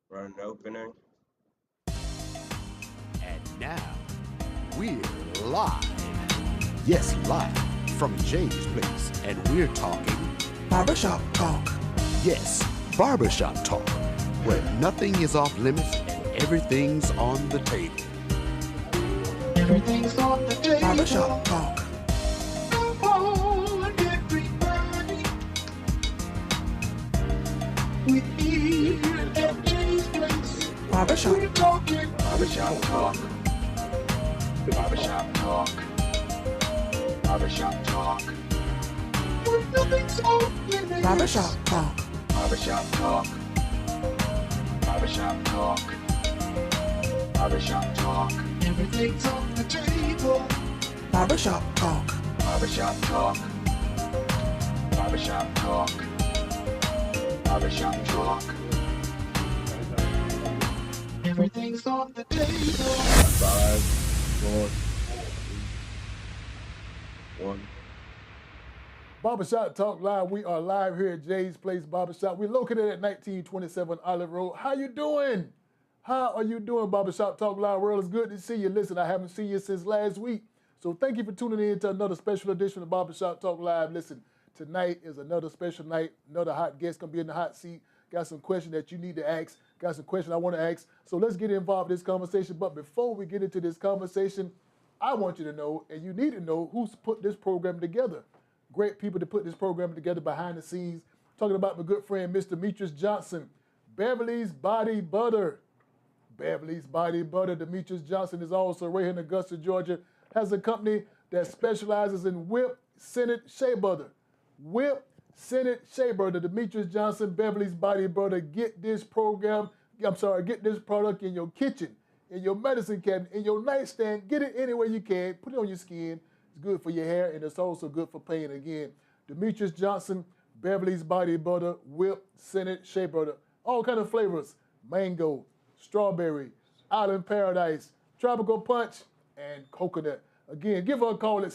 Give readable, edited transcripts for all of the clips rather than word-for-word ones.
Run opening. And now, we're live. Yes, live from Jay's place. And we're talking Barbershop Talk. yes, barbershop talk, where nothing is off limits and everything's on the table. Everything's on the table. Barbershop Talk. Come on, everybody. We're here at Jay's place. Barbershop. We're talking barbershop talk. Barbershop talk. Barbershop talk. When nothing's off limits. Barbershop Talk. Barbershop talk. Barbershop talk. Barbershop talk. Everything's on the table. Barbershop Talk. Barbershop talk. Barbershop talk. Barbershop talk. Everything's on the table. 5, 4, 3, 1. Barbershop Talk Live. We are live here at Jay's Place Barbershop. We're located at 1927 Olive Road. How you doing? How are you doing, Barbershop Talk Live world? It's good to see you. Listen, I haven't seen you since last week. So thank you for tuning in to another special edition of Barbershop Talk Live. Listen, tonight is another special night. Another hot guest going to be in the hot seat. Got some questions that you need to ask. Got some questions I want to ask. So let's get involved in this conversation. But before we get into this conversation, I want you to know, and you need to know, who's put this program together. Great people to put this program together behind the scenes. Talking about my good friend, Mr. Demetrius Johnson, Beverly's Body Butter. Beverly's Body Butter. Demetrius Johnson is also right here in Augusta, Georgia. Has a company that specializes in whipped scented shea butter. Whipped scented shea butter. Demetrius Johnson, Beverly's Body Butter. Get this get this product in your kitchen, in your medicine cabinet, in your nightstand. Get it anywhere you can. Put it on your skin. It's good for your hair, and it's also good for pain. Again, Demetrius Johnson, Beverly's Body Butter, whipped scented shea butter. All kind of flavors: mango, strawberry, island paradise, tropical punch, and coconut. Again, give her a call at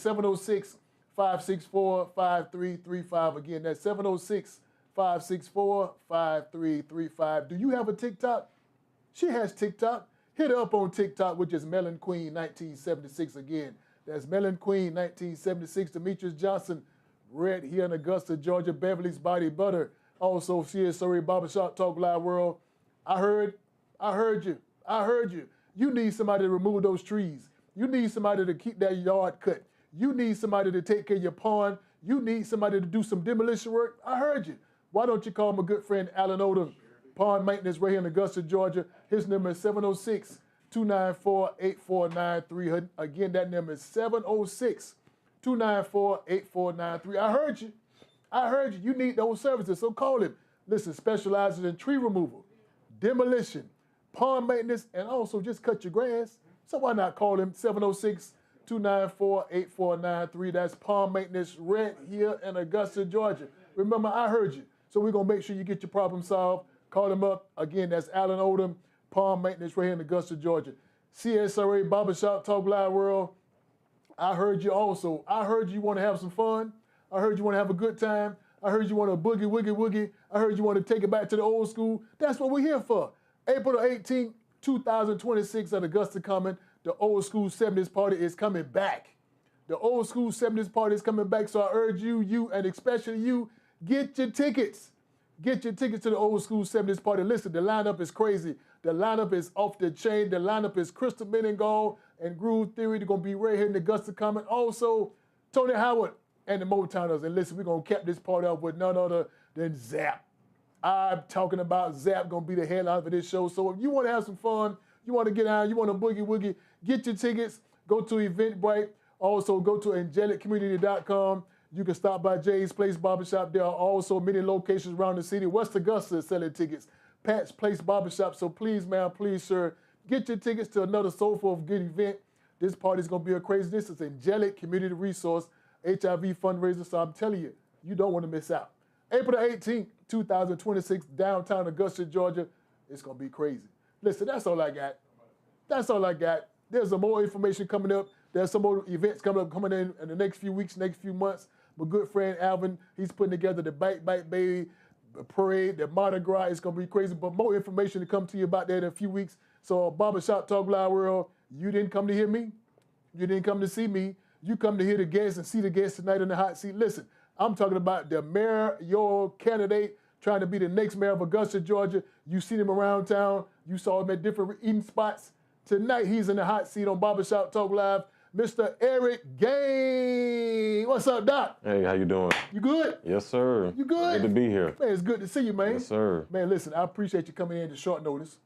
706-564-5335. Again, that's 706-564-5335. Do you have a TikTok? She has TikTok. Hit her up on TikTok, which is Melon Queen 1976. Again, that's Melon Queen 1976. Demetrius Johnson, right here in Augusta, Georgia. Beverly's Body Butter. Also, CSRA Barbershop Talk Live World. I heard you. You need somebody to remove those trees. You need somebody to keep that yard cut. You need somebody to take care of your pond. You need somebody to do some demolition work. I heard you. Why don't you call my good friend Alan Odom, Pond Maintenance right here in Augusta, Georgia. His number is 706-294-8493. Again, that number is 706-294-8493. I heard you. You need those services, so call him. Listen, specializes in tree removal, demolition, pond maintenance, and also just cut your grass. So why not call him 706-294-8493. That's pond maintenance right here in Augusta, Georgia. Remember, I heard you. So we're going to make sure you get your problem solved. Call him up. Again, that's Alan Odom, pond maintenance right here in Augusta, Georgia. CSRA Barbershop Talk Live World. I heard you also. I heard you want to have some fun. I heard you want to have a good time. I heard you want to boogie, woogie, woogie. I heard you want to take it back to the old school. That's what we're here for. April the 18th, 2026 at Augusta coming. The old school 70s party is coming back. The old school 70s party is coming back. So I urge you, and especially you, get your tickets. Get your tickets to the old school 70s party. Listen, the lineup is crazy. The lineup is off the chain. The lineup is Crystal Meningall and Groove Theory. They're going to be right here in Augusta coming. Also, Tony Howard and the Motowners. And listen, we're going to cap this party off with none other than Zap. I'm talking about Zap, going to be the headline for this show. So if you want to have some fun, you want to get out, you want to boogie woogie, get your tickets, go to Eventbrite. Also, go to angeliccommunity.com. You can stop by Jay's Place Barbershop. There are also many locations around the city. West Augusta is selling tickets. Pat's Place Barbershop. So please, ma'am, please, sir, get your tickets to another soulful of good event. This party is going to be a crazy. This is Angelic Community Resource, HIV fundraiser. So I'm telling you, you don't want to miss out. April the 18th, 2026, downtown Augusta, Georgia. It's going to be crazy. Listen, that's all I got. There's some more information coming up. There's some more events coming in the next few weeks, next few months. My good friend Alvin, he's putting together the Bite Baby parade, the Mardi Gras. It's going to be crazy. But more information to come to you about that in a few weeks. So Barbershop Talk Live World, you didn't come to hear me. You didn't come to see me. You come to hear the guests and see the guests tonight in the hot seat. Listen, I'm talking about the mayoral candidate trying to be the next mayor of Augusta, Georgia. You seen him around town. You saw him at different eating spots. Tonight, he's in the hot seat on Barbershop Talk Live. Mr. Eric Gaines. What's up, Doc? Hey, how you doing? You good? Yes, sir. You good? Good to be here. Man, it's good to see you, man. Yes, sir. Man, listen, I appreciate you coming in at short notice.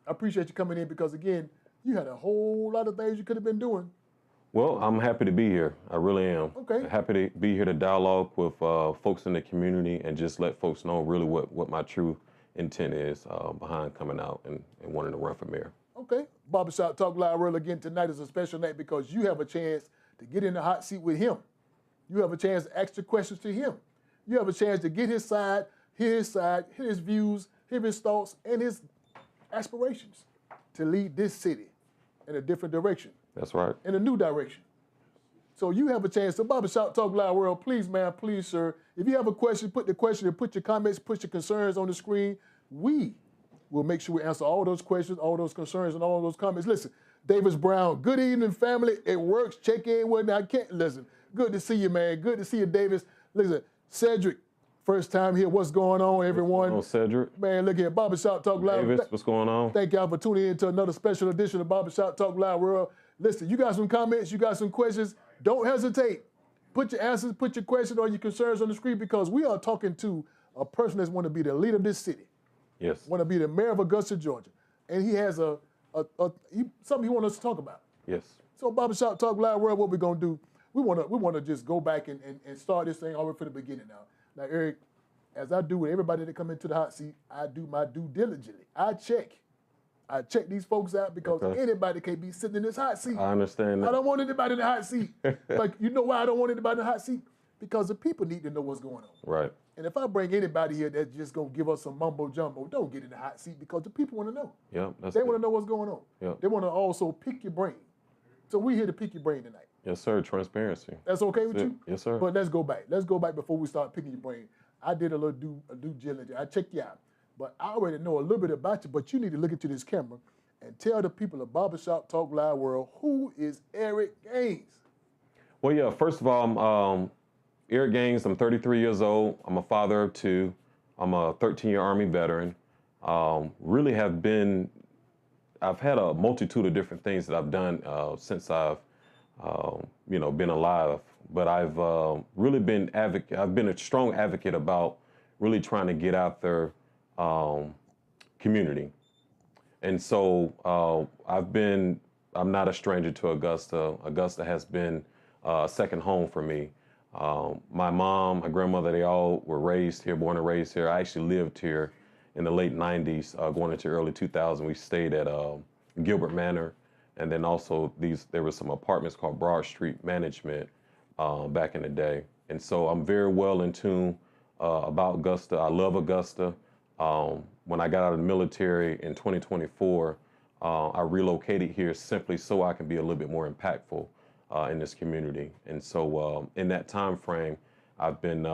I appreciate you coming in because, again, you had a whole lot of things you could have been doing. Well, I'm happy to be here. I really am. Okay. Happy to be here to dialogue with folks in the community and just let folks know really what my true intent is behind coming out and wanting to run for mayor. Okay. Barbershop Talk Live World again tonight is a special night because you have a chance to get in the hot seat with him. You have a chance to ask the questions to him. You have a chance to get his side, hear his views, hear his thoughts, and his aspirations to lead this city in a different direction. That's right. In a new direction. So you have a chance. So Barbershop Talk Live World, please, man, please, sir. If you have a question, put the question and put your comments, put your concerns on the screen. We will make sure we answer all those questions, all those concerns, and all those comments. Listen, Davis Brown, good evening, family. It works. Check in when I can't. Listen, good to see you, man. Good to see you, Davis. Listen, Cedric, first time here. What's going on, everyone? What's going on, Cedric? Man, look here, Barbershop Talk Live. Davis, what's going on? Thank y'all for tuning in to another special edition of Barbershop Talk Live World. Listen, you got some comments, you got some questions. Don't hesitate. Put your answers, put your questions or your concerns on the screen because we are talking to a person that's want to be the leader of this city. Yes. Want to be the mayor of Augusta, Georgia. And he has something he wants us to talk about. Yes. So Barbershop Talk Live World, what we're going to do, we want to just go back and start this thing all the way from the beginning now. Now, Eric, as I do with everybody that come into the hot seat, I do my due diligently. I check these folks out because anybody can't be sitting in this hot seat. I understand that. I don't want anybody in the hot seat. Like, you know why I don't want anybody in the hot seat? Because the people need to know what's going on. Right. And if I bring anybody here that's just going to give us some mumbo jumbo, don't get in the hot seat because the people want to know. Yeah, They want to know what's going on. Yeah. They want to also pick your brain. So we're here to pick your brain tonight. Yes, sir. Transparency. That's okay with you? Yes, sir. But let's go back. Let's go back before we start picking your brain. I did a little due diligence. I checked you out. But I already know a little bit about you, but you need to look into this camera and tell the people of Barbershop Talk Live World, who is Eric Gaines? Well, yeah, first of all, I'm Eric Gaines. I'm 33 years old. I'm a father of two. I'm a 13-year Army veteran. I've had a multitude of different things that I've done since I've, been alive. But I've really been I've been a strong advocate about really trying to get out their community. And so I'm not a stranger to Augusta. Augusta has been a second home for me. My mom, my grandmother, they all were raised here, born and raised here. I actually lived here in the late 90s, going into early 2000. We stayed at Gilbert Manor. And then also there were some apartments called Broad Street Management back in the day. And so I'm very well in tune about Augusta. I love Augusta. When I got out of the military in 2024, I relocated here simply so I can be a little bit more impactful in this community. And so in that time frame, I've been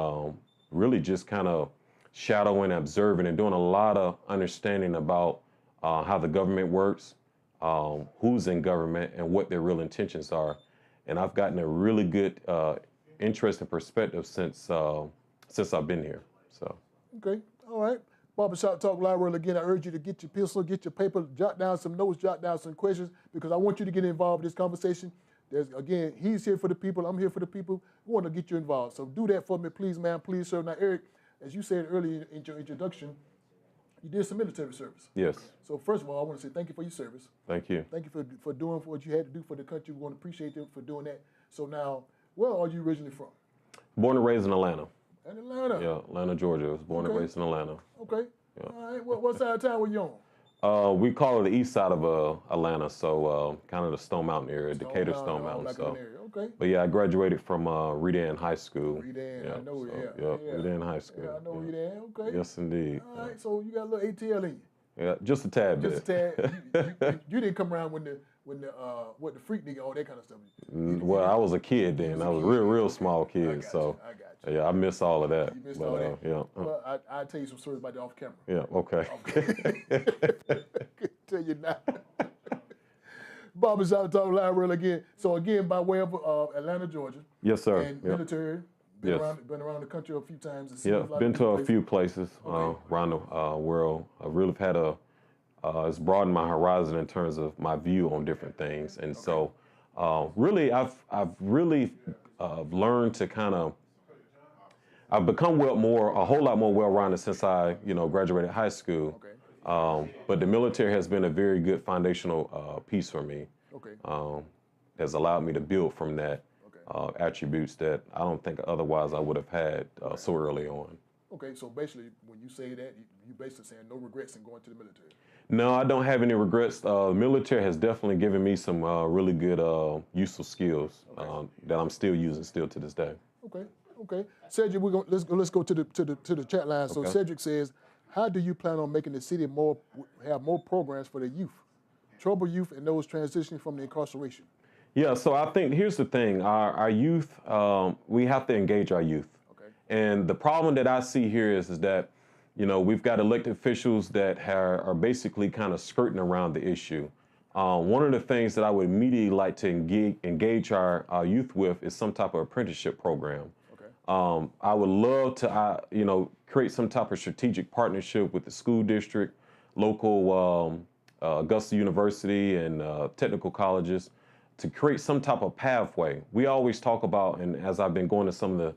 really just kind of shadowing, observing, and doing a lot of understanding about how the government works, who's in government, and what their real intentions are. And I've gotten a really good interest and perspective since I've been here. So. Okay, all right. Barbershop Talk Live World, again, I urge you to get your pencil, get your paper, jot down some notes, jot down some questions, because I want you to get involved in this conversation. Again, he's here for the people, I'm here for the people. We want to get you involved. So do that for me, please, ma'am, please, sir. Now, Eric, as you said earlier in your introduction, you did some military service. Yes. So first of all, I want to say thank you for your service. Thank you. Thank you for doing what you had to do for the country. We want to appreciate you for doing that. So now, where are you originally from? Born and raised in Atlanta. In Atlanta? Yeah, Atlanta, Georgia. I was born and raised in Atlanta. Okay. Yeah. All right. What side of town were you on? We call it the east side of Atlanta, so kind of the Stone Mountain area, Decatur, Stone Mountain. Like so. Okay. But yeah, I graduated from Redan High School. Redan, I know, yeah. yeah. Redan High School. Yeah, I know Redan, okay. Yes, indeed. All right, so you got a little ATL in you. Yeah, just a tad bit. Just a tad. You didn't come around when the what the freak nigga, all that kind of stuff. Well, I was a kid then. I was a real small kid. I got so you. I got you. yeah, I miss all of that. You missed but, all that. Yeah. Well, I'll tell you some stories about that off camera. Yeah. Okay. Tell you now. Barbershop Talk Live Real again. So again, by way of Atlanta, Georgia. Yes, sir. And Yep. military. Yes. Been around the country a few times. And seen Yeah, a lot been of to a different few places Okay. around the world. I really have had it's broadened my horizon in terms of my view on different things, and so really I've really learned to I've become a whole lot more well-rounded since I graduated high school. Okay. But the military has been a very good foundational piece for me. Okay. Has allowed me to build from that Okay. attributes that I don't think otherwise I would have had so early on. Okay. So basically, when you say that, you basically saying no regrets in going to the military. No, I don't have any regrets. Military has definitely given me some really good useful skills that I'm still using to this day. Okay. Okay. Cedric, let's go to the chat line. So Okay. Cedric says, how do you plan on making the city have more programs for the youth, troubled youth, and those transitioning from the incarceration? Yeah, so I think here's the thing: our youth, we have to engage our youth. Okay. And the problem that I see here is that, we've got elected officials that are basically kind of skirting around the issue. One of the things that I would immediately like to engage our youth with is some type of apprenticeship program. Okay. I would love to, create some type of strategic partnership with the school district, local Augusta University, and technical colleges to create some type of pathway. We always talk about, and as I've been going to some of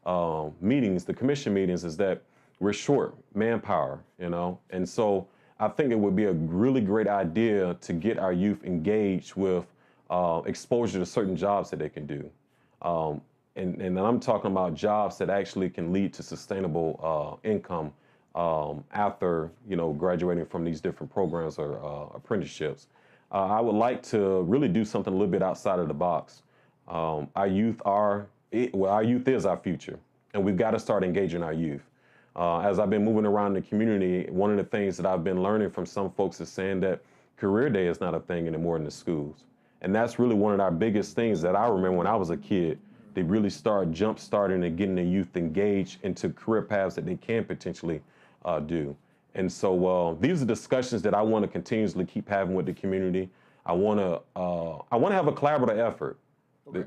the meetings, the commission meetings, is that we're short manpower, and so I think it would be a really great idea to get our youth engaged with exposure to certain jobs that they can do. And I'm talking about jobs that actually can lead to sustainable income after graduating from these different programs or apprenticeships. I would like to really do something a little bit outside of the box. Our youth is our future, and we've got to start engaging our youth. As I've been moving around the community, one of the things that I've been learning from some folks is saying that career day is not a thing anymore in the schools. And that's really one of our biggest things that I remember when I was a kid. They really start jump starting and getting the youth engaged into career paths that they can potentially do. And so these are discussions that I want to continuously keep having with the community. I want to have a collaborative effort. Okay.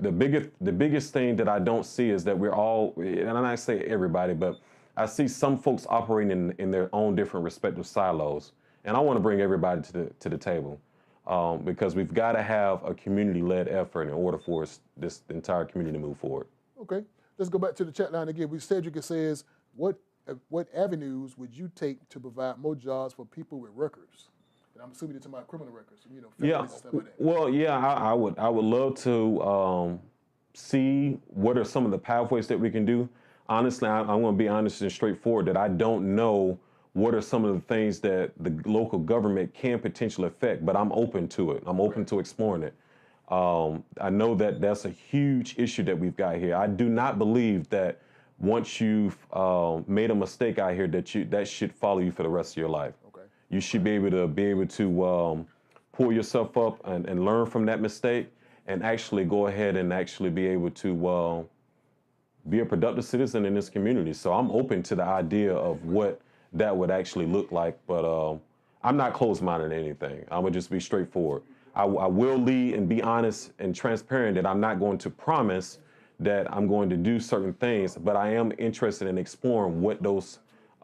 The biggest thing that I don't see is that we're all, and I say everybody, but I see some folks operating in their own different respective silos. And I want to bring everybody to the table. Because we've got to have a community-led effort in order for this entire community to move forward. Okay, let's go back to the chat line again. Cedric says, what avenues would you take to provide more jobs for people with records? And I'm assuming it's about criminal records, yeah. And stuff like that. Well, yeah, I would love to see what are some of the pathways that we can do. Honestly, I'm going to be honest and straightforward that I don't know what are some of the things that the local government can potentially affect, but I'm open to it. I'm open to exploring it. I know that that's a huge issue that we've got here. I do not believe that once you've made a mistake out here that should follow you for the rest of your life. Okay. You should be able to pull yourself up and learn from that mistake and actually go ahead and actually be able to be a productive citizen in this community. So I'm open to the idea of what that would actually look like, but I'm not closed-minded to anything. I'm gonna just be straightforward. I will lead and be honest and transparent that I'm not going to promise that I'm going to do certain things, but I am interested in exploring what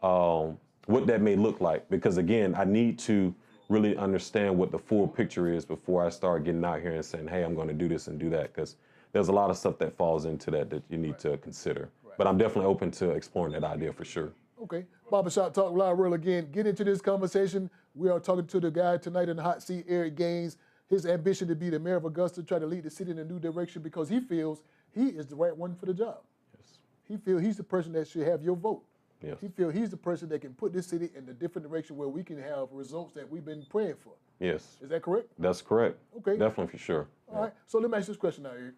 that may look like. Because again, I need to really understand what the full picture is before I start getting out here and saying, hey, I'm gonna do this and do that, because there's a lot of stuff that falls into that you need to consider. But I'm definitely open to exploring that idea for sure. Okay, Barbershop Talk Live Real again. Get into this conversation. We are talking to the guy tonight in the hot seat, Eric Gaines. His ambition to be the mayor of Augusta, try to lead the city in a new direction because he feels he is the right one for the job. Yes. He feels he's the person that should have your vote. Yes. He feels he's the person that can put this city in a different direction where we can have results that we've been praying for. Yes. Is that correct? That's correct. Okay. Definitely for sure. All right. So let me ask you this question now, Eric.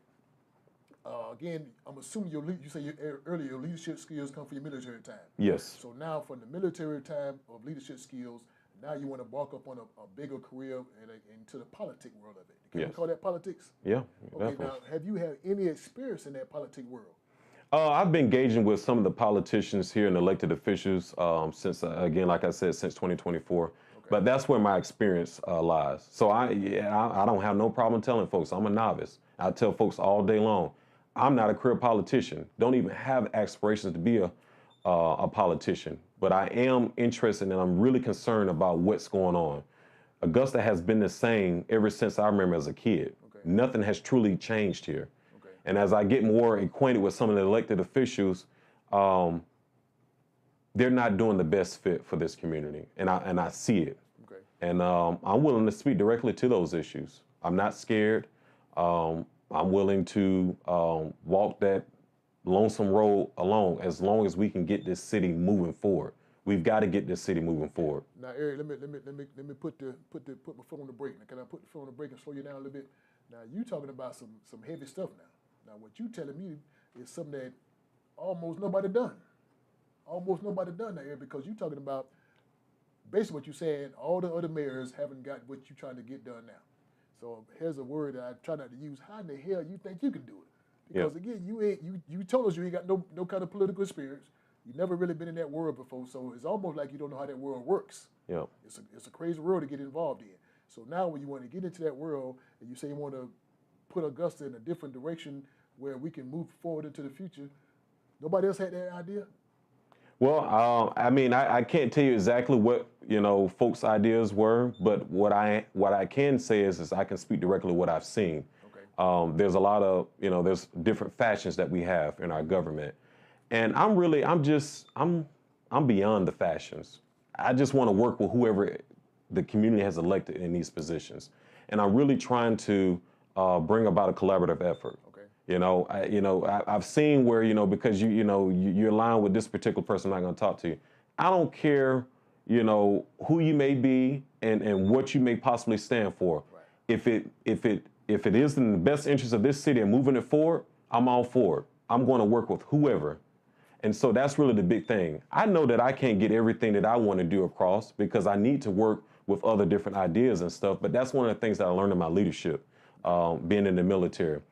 Again, I'm assuming you say earlier your leadership skills come from your military time. Yes. So now from the military time of leadership skills, now you want to bark up on a bigger career and into the politic world of it. Can we Yes. call that politics? Yeah, Okay, definitely. now have you had any experience in that politic world? I've been engaging with some of the politicians here and elected officials since, again, like I said, since 2024. But that's where my experience lies. So I don't have no problem telling folks I'm a novice. I tell folks all day long, I'm not a career politician. Don't even have aspirations to be a politician. But I am interested and I'm really concerned about what's going on. Augusta has been the same ever since I remember as a kid. Okay. Nothing has truly changed here. Okay. And as I get more acquainted with some of the elected officials, they're not doing the best fit for this community, and I see it. Okay. And I'm willing to speak directly to those issues. I'm not scared. I'm willing to walk that lonesome road alone as long as we can get this city moving forward. We've got to get this city moving forward. Now, Eric, let me put my foot on the brake. Now, can I put the foot on the brake and slow you down a little bit? Now, you talking about some heavy stuff now. Now, what you telling me is something that almost nobody done. Almost nobody done that, Eric, because you talking about basically what you're saying. All the other mayors haven't got what you're trying to get done now. So here's a word that I try not to use. How in the hell you think you can do it? Because again, you told us you ain't got no kind of political experience. You've never really been in that world before, so it's almost like you don't know how that world works. Yeah. It's a crazy world to get involved in. So now when you want to get into that world and you say you want to put Augusta in a different direction where we can move forward into the future, nobody else had that idea? Well, I mean, I can't tell you exactly what folks' ideas were, but what I can say is I can speak directly what I've seen. Okay. There's a lot of there's different factions that we have in our government, and I'm beyond the fashions. I just want to work with whoever the community has elected in these positions, and I'm really trying to bring about a collaborative effort. Okay. I've seen where because you're aligned with this particular person, I'm not going to talk to you. I don't care who you may be and what you may possibly stand for. Right. If it is in the best interest of this city and moving it forward, I'm all for it. I'm going to work with whoever. And so that's really the big thing. I know that I can't get everything that I want to do across because I need to work with other different ideas and stuff. But that's one of the things that I learned in my leadership, being in the military.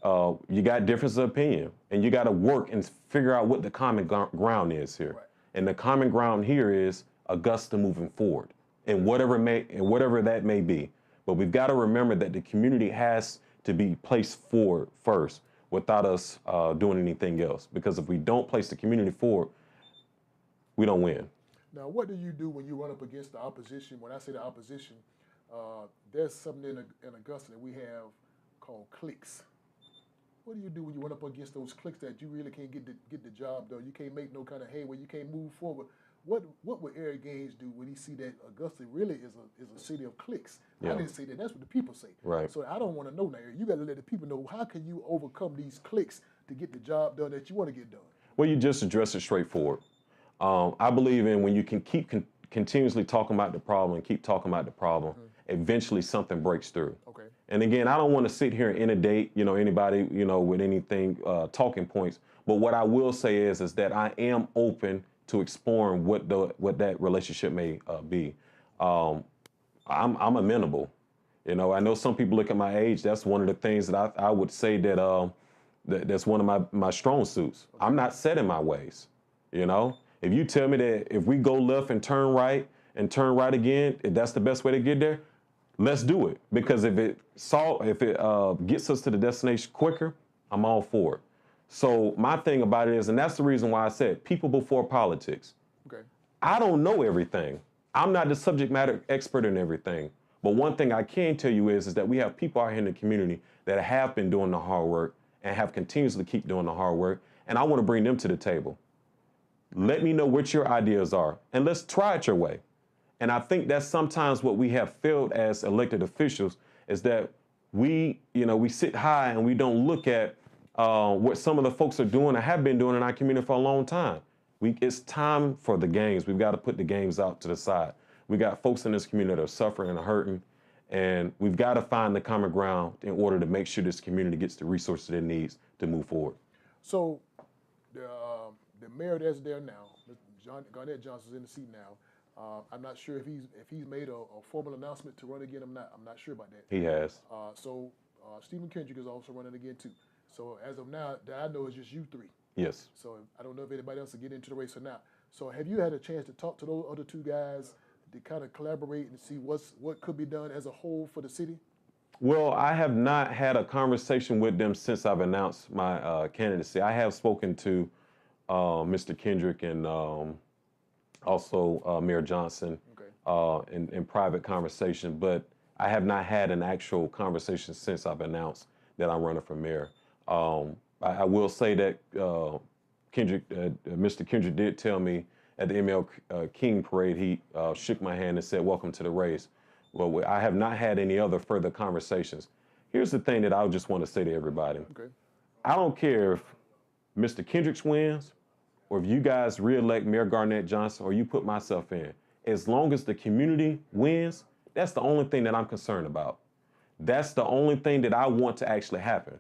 You got differences of opinion, and you got to work and figure out what the common ground is here. Right. And the common ground here is Augusta moving forward, and whatever that may be. But we've got to remember that the community has to be placed forward first, without us doing anything else. Because if we don't place the community forward, we don't win. Now, what do you do when you run up against the opposition? When I say the opposition, there's something in Augusta that we have called cliques. What do you do when you run up against those cliques that you really can't get the job done? You can't make no kind of hay where you can't move forward. What would Eric Gaines do when he see that Augusta really is a city of cliques? Yeah. I didn't say that. That's what the people say. Right. So I don't want to know now. You got to let the people know, how can you overcome these cliques to get the job done that you want to get done? Well, you just address it straightforward. I believe in when you can keep continuously talking about the problem and keep talking about the problem, eventually something breaks through. Okay. And again, I don't want to sit here and inundate, anybody, with anything, talking points. But what I will say is that I am open to exploring what that relationship may be. I'm amenable. I know some people look at my age. That's one of the things that I would say that's one of my strong suits. Okay. I'm not set in my ways. If you tell me that if we go left and turn right again, if that's the best way to get there, let's do it. Because if it gets us to the destination quicker, I'm all for it. So my thing about it is, and that's the reason why I said people before politics. Okay. I don't know everything. I'm not the subject matter expert in everything. But one thing I can tell you is that we have people out here in the community that have been doing the hard work and have continuously keep doing the hard work. And I want to bring them to the table. Let me know what your ideas are, and let's try it your way. And I think that's sometimes what we have failed as elected officials is that we sit high and we don't look at what some of the folks are doing and have been doing in our community for a long time. It's time for the games. We've got to put the games out to the side. We got folks in this community that are suffering and hurting, and we've got to find the common ground in order to make sure this community gets the resources it needs to move forward. So the mayor that's there now, Garnett Johnson's in the seat now. I'm not sure if he's made a formal announcement to run again. I'm not sure about that. He has. So Stephen Kendrick is also running again too. So as of now, that I know is just you three. Yes. So I don't know if anybody else will get into the race or not. So have you had a chance to talk to those other two guys to kind of collaborate and see what could be done as a whole for the city? Well, I have not had a conversation with them since I've announced my candidacy. I have spoken to Mr. Kendrick and also Mayor Johnson in private conversation, but I have not had an actual conversation since I've announced that I'm running for mayor. I will say that Mr. Kendrick did tell me at the ML King parade, he shook my hand and said, "Welcome to the race." Well, I have not had any other further conversations. Here's the thing that I just want to say to everybody. Okay. I don't care if Mr. Kendricks wins or if you guys reelect Mayor Garnett Johnson or you put myself in. As long as the community wins, that's the only thing that I'm concerned about. That's the only thing that I want to actually happen.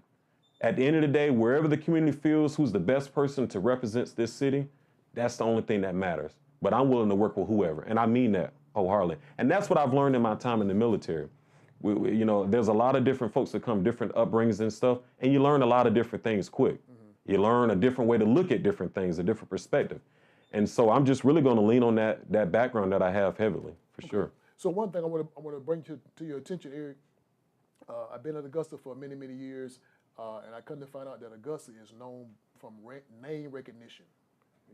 At the end of the day, wherever the community feels who's the best person to represent this city, that's the only thing that matters. But I'm willing to work with whoever, and I mean that wholeheartedly. And that's what I've learned in my time in the military. You know, there's a lot of different folks that come different upbringings and stuff, and you learn a lot of different things quick. Mm-hmm. You learn a different way to look at different things, a different perspective. And so I'm just really going to lean on that background that I have heavily, for sure. So one thing I want to bring to your attention, Eric, I've been at Augusta for many, many years, and I come to find out that Augusta is known from name recognition.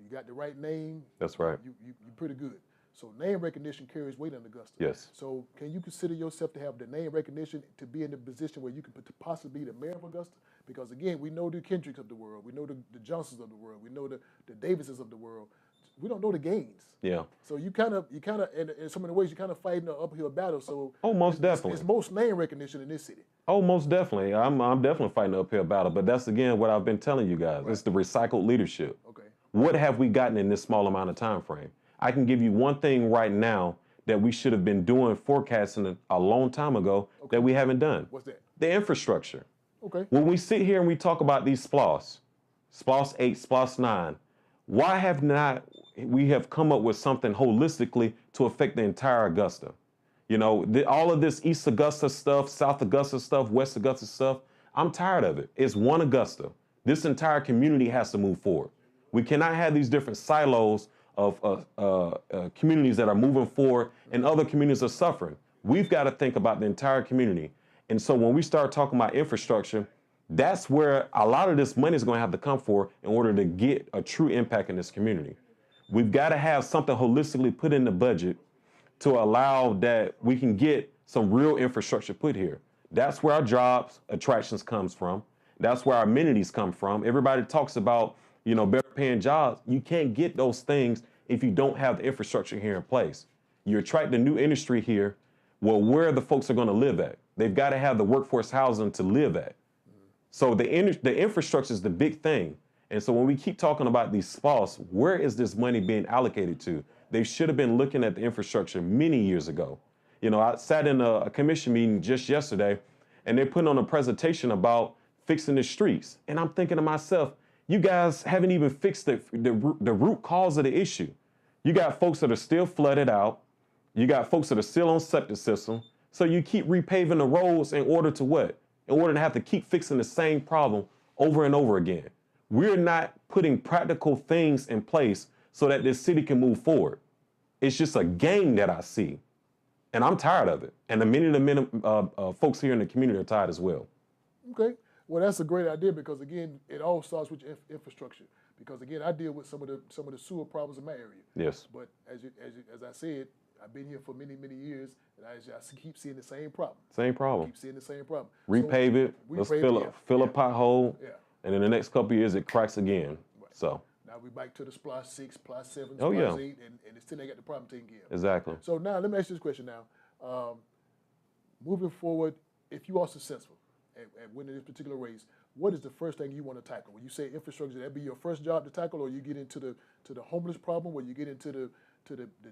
You got the right name. That's right. You're pretty good. So name recognition carries weight in Augusta. Yes. So can you consider yourself to have the name recognition to be in the position where you can possibly be the mayor of Augusta? Because again, we know the Kendricks of the world, we know the Johnsons of the world, we know the Davises of the world. We don't know the Gaines. Yeah. So you kind of, in some of the ways, you're kind of fighting an uphill battle. So most definitely. It's most name recognition in this city. Oh, most definitely. I'm definitely fighting an uphill battle. But that's again what I've been telling you guys. Right. It's the recycled leadership. Okay. What have we gotten in this small amount of time frame? I can give you one thing right now that we should have been doing, forecasting a long time ago, that we haven't done. What's that? The infrastructure. Okay. When we sit here and we talk about these SPLOS 8, SPLOS 9, why have we come up with something holistically to affect the entire Augusta? You know, all of this East Augusta stuff, South Augusta stuff, West Augusta stuff, I'm tired of it. It's one Augusta. This entire community has to move forward. We cannot have these different silos of communities that are moving forward and other communities are suffering. We've got to think about the entire community. And so when we start talking about infrastructure, that's where a lot of this money is going to have to come for in order to get a true impact in this community. We've got to have something holistically put in the budget to allow that we can get some real infrastructure put here. That's where our jobs attractions comes from. That's where our amenities come from. Everybody talks about, you know, better paying jobs. You can't get those things if you don't have the infrastructure here in place. You attract a new industry here. Well, where the folks are going to live at? They've got to have the workforce housing to live at. So the infrastructure is the big thing. And so when we keep talking about these SPLOS, where is this money being allocated to? They should have been looking at the infrastructure many years ago. You know, I sat in a commission meeting just yesterday, and they're putting on a presentation about fixing the streets. And I'm thinking to myself, you guys haven't even fixed the root cause of the issue. You got folks that are still flooded out. You got folks that are still on septic system. So you keep repaving the roads in order to what? In order to have to keep fixing the same problem over and over again. We're not putting practical things in place so that this city can move forward. It's just a game that I see. And I'm tired of it. And many of the folks here in the community are tired as well. Okay. Well, that's a great idea because, again, it all starts with your infrastructure. Because, again, I deal with some of the sewer problems in my area. Yes. But as I said, I've been here for many, many years, and I keep seeing the same problem. Same problem. Keep seeing the same problem. Repave it. Let's fill a pothole. Yeah. And in the next couple of years, it cracks again. Right. So now we're back to the SPLOS 6, SPLOS 7, SPLOS 8, and it still ain't got the problem taken care of. Exactly. So now let me ask you this question now. Moving forward, if you are successful at winning this particular race, what is the first thing you want to tackle? When you say infrastructure, that be your first job to tackle, or you get into the homeless problem, or you get into the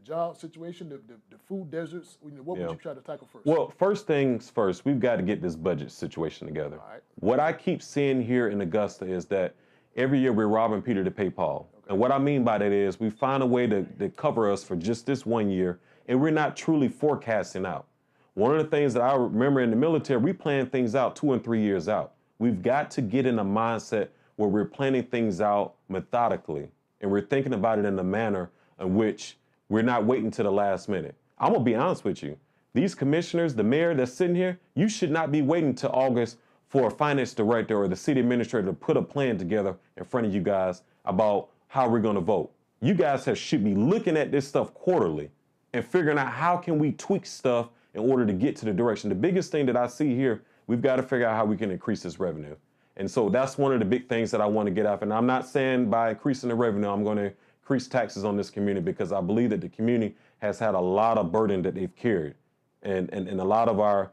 job situation, the food deserts? What would you try to tackle first? Well, first things first, we've got to get this budget situation together. All right. What I keep seeing here in Augusta is that every year we're robbing Peter to pay Paul. And what I mean by that is we find a way to cover us for just this 1 year, and we're not truly forecasting out. One of the things that I remember in the military, we plan things out 2 and 3 years out. We've got to get in a mindset where we're planning things out methodically, and we're thinking about it in a manner in which we're not waiting to the last minute. I'm gonna be honest with you. These commissioners, the mayor that's sitting here, you should not be waiting till August for a finance director or the city administrator to put a plan together in front of you guys about how we're gonna vote. You guys should be looking at this stuff quarterly and figuring out how can we tweak stuff in order to get to the direction. The biggest thing that I see here, we've got to figure out how we can increase this revenue. And so that's one of the big things that I want to get up. And I'm not saying by increasing the revenue, I'm going to increase taxes on this community, because I believe that the community has had a lot of burden that they've carried. And a lot of our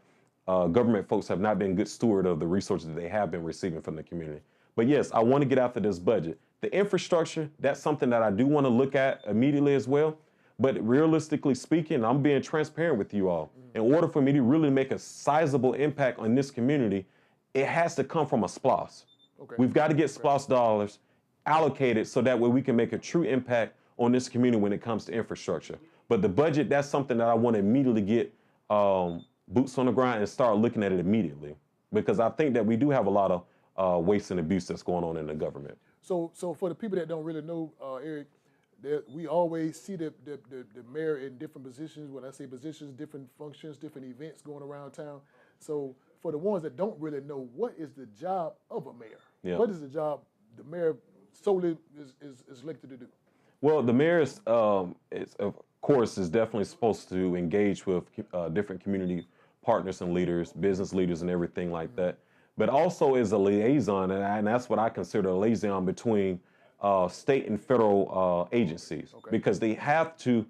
government folks have not been good steward of the resources that they have been receiving from the community. But yes, I want to get after this budget. The infrastructure, that's something that I do want to look at immediately as well. But realistically speaking, I'm being transparent with you all. In order for me to really make a sizable impact on this community, it has to come from a SPLOS. Okay. We've got to get SPLOS dollars allocated so that way we can make a true impact on this community when it comes to infrastructure. But the budget, that's something that I want to immediately get boots on the ground and start looking at it immediately, because I think that we do have a lot of waste and abuse that's going on in the government. So for the people that don't really know, Eric, we always see the mayor in different positions. When I say positions, different functions, different events going around town. So for the ones that don't really know, what is the job of a mayor? Yeah. What is the job the mayor solely is elected to do? Well, the mayor is, of course, is definitely supposed to engage with different community partners and leaders, business leaders and everything like that, but also is a liaison, and that's what I consider a liaison between state and federal agencies, because they have to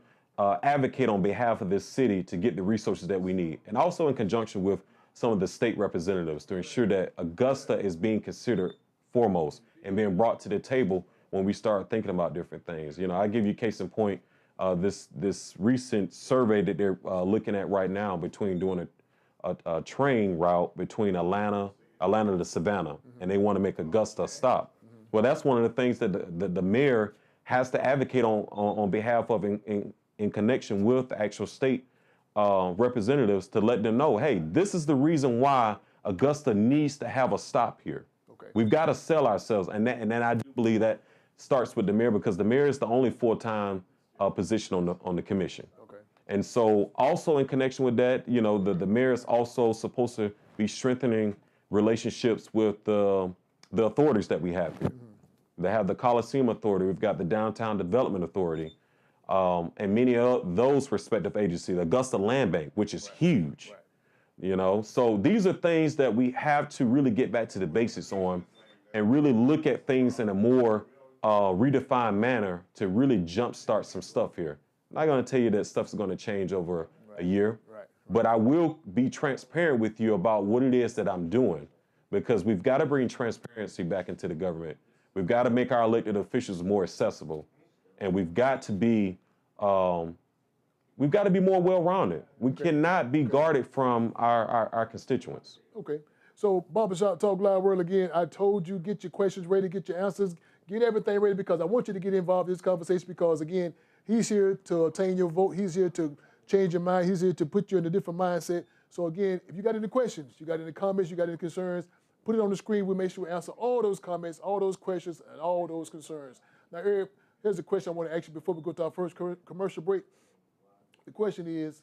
advocate on behalf of this city to get the resources that we need, and also in conjunction with some of the state representatives to ensure that Augusta is being considered foremost and being brought to the table when we start thinking about different things. You know, I give you case in point, this recent survey that they're looking at right now between doing a train route between Atlanta to Savannah, and they want to make Augusta a stop. Well, that's one of the things that the mayor has to advocate on behalf of in connection with the actual state representatives, to let them know, hey, this is the reason why Augusta needs to have a stop here. Okay. We've got to sell ourselves, and then I do believe that starts with the mayor, because the mayor is the only full-time position on the commission. Okay. And so also in connection with that, you know, the mayor is also supposed to be strengthening relationships with the authorities that we have here. They have the Coliseum Authority, we've got the Downtown Development Authority, and many of those respective agencies, the Augusta Land Bank, which is huge, you know. So these are things that we have to really get back to the basics on and really look at things in a more redefined manner to really jumpstart some stuff here. I'm not going to tell you that stuff's going to change over a year, but I will be transparent with you about what it is that I'm doing, because we've got to bring transparency back into the government. We've got to make our elected officials more accessible, and we've got to be more well-rounded. We cannot be guarded from our constituents. Okay. So Barbershop Talk Live World, again, I told you, get your questions ready, get your answers, get everything ready, because I want you to get involved in this conversation, because, again, he's here to obtain your vote. He's here to change your mind. He's here to put you in a different mindset. So, again, if you got any questions, you got any comments, you got any concerns, put it on the screen. We'll make sure we answer all those comments, all those questions, and all those concerns. Now, Eric, here's a question I want to ask you before we go to our first commercial break. The question is,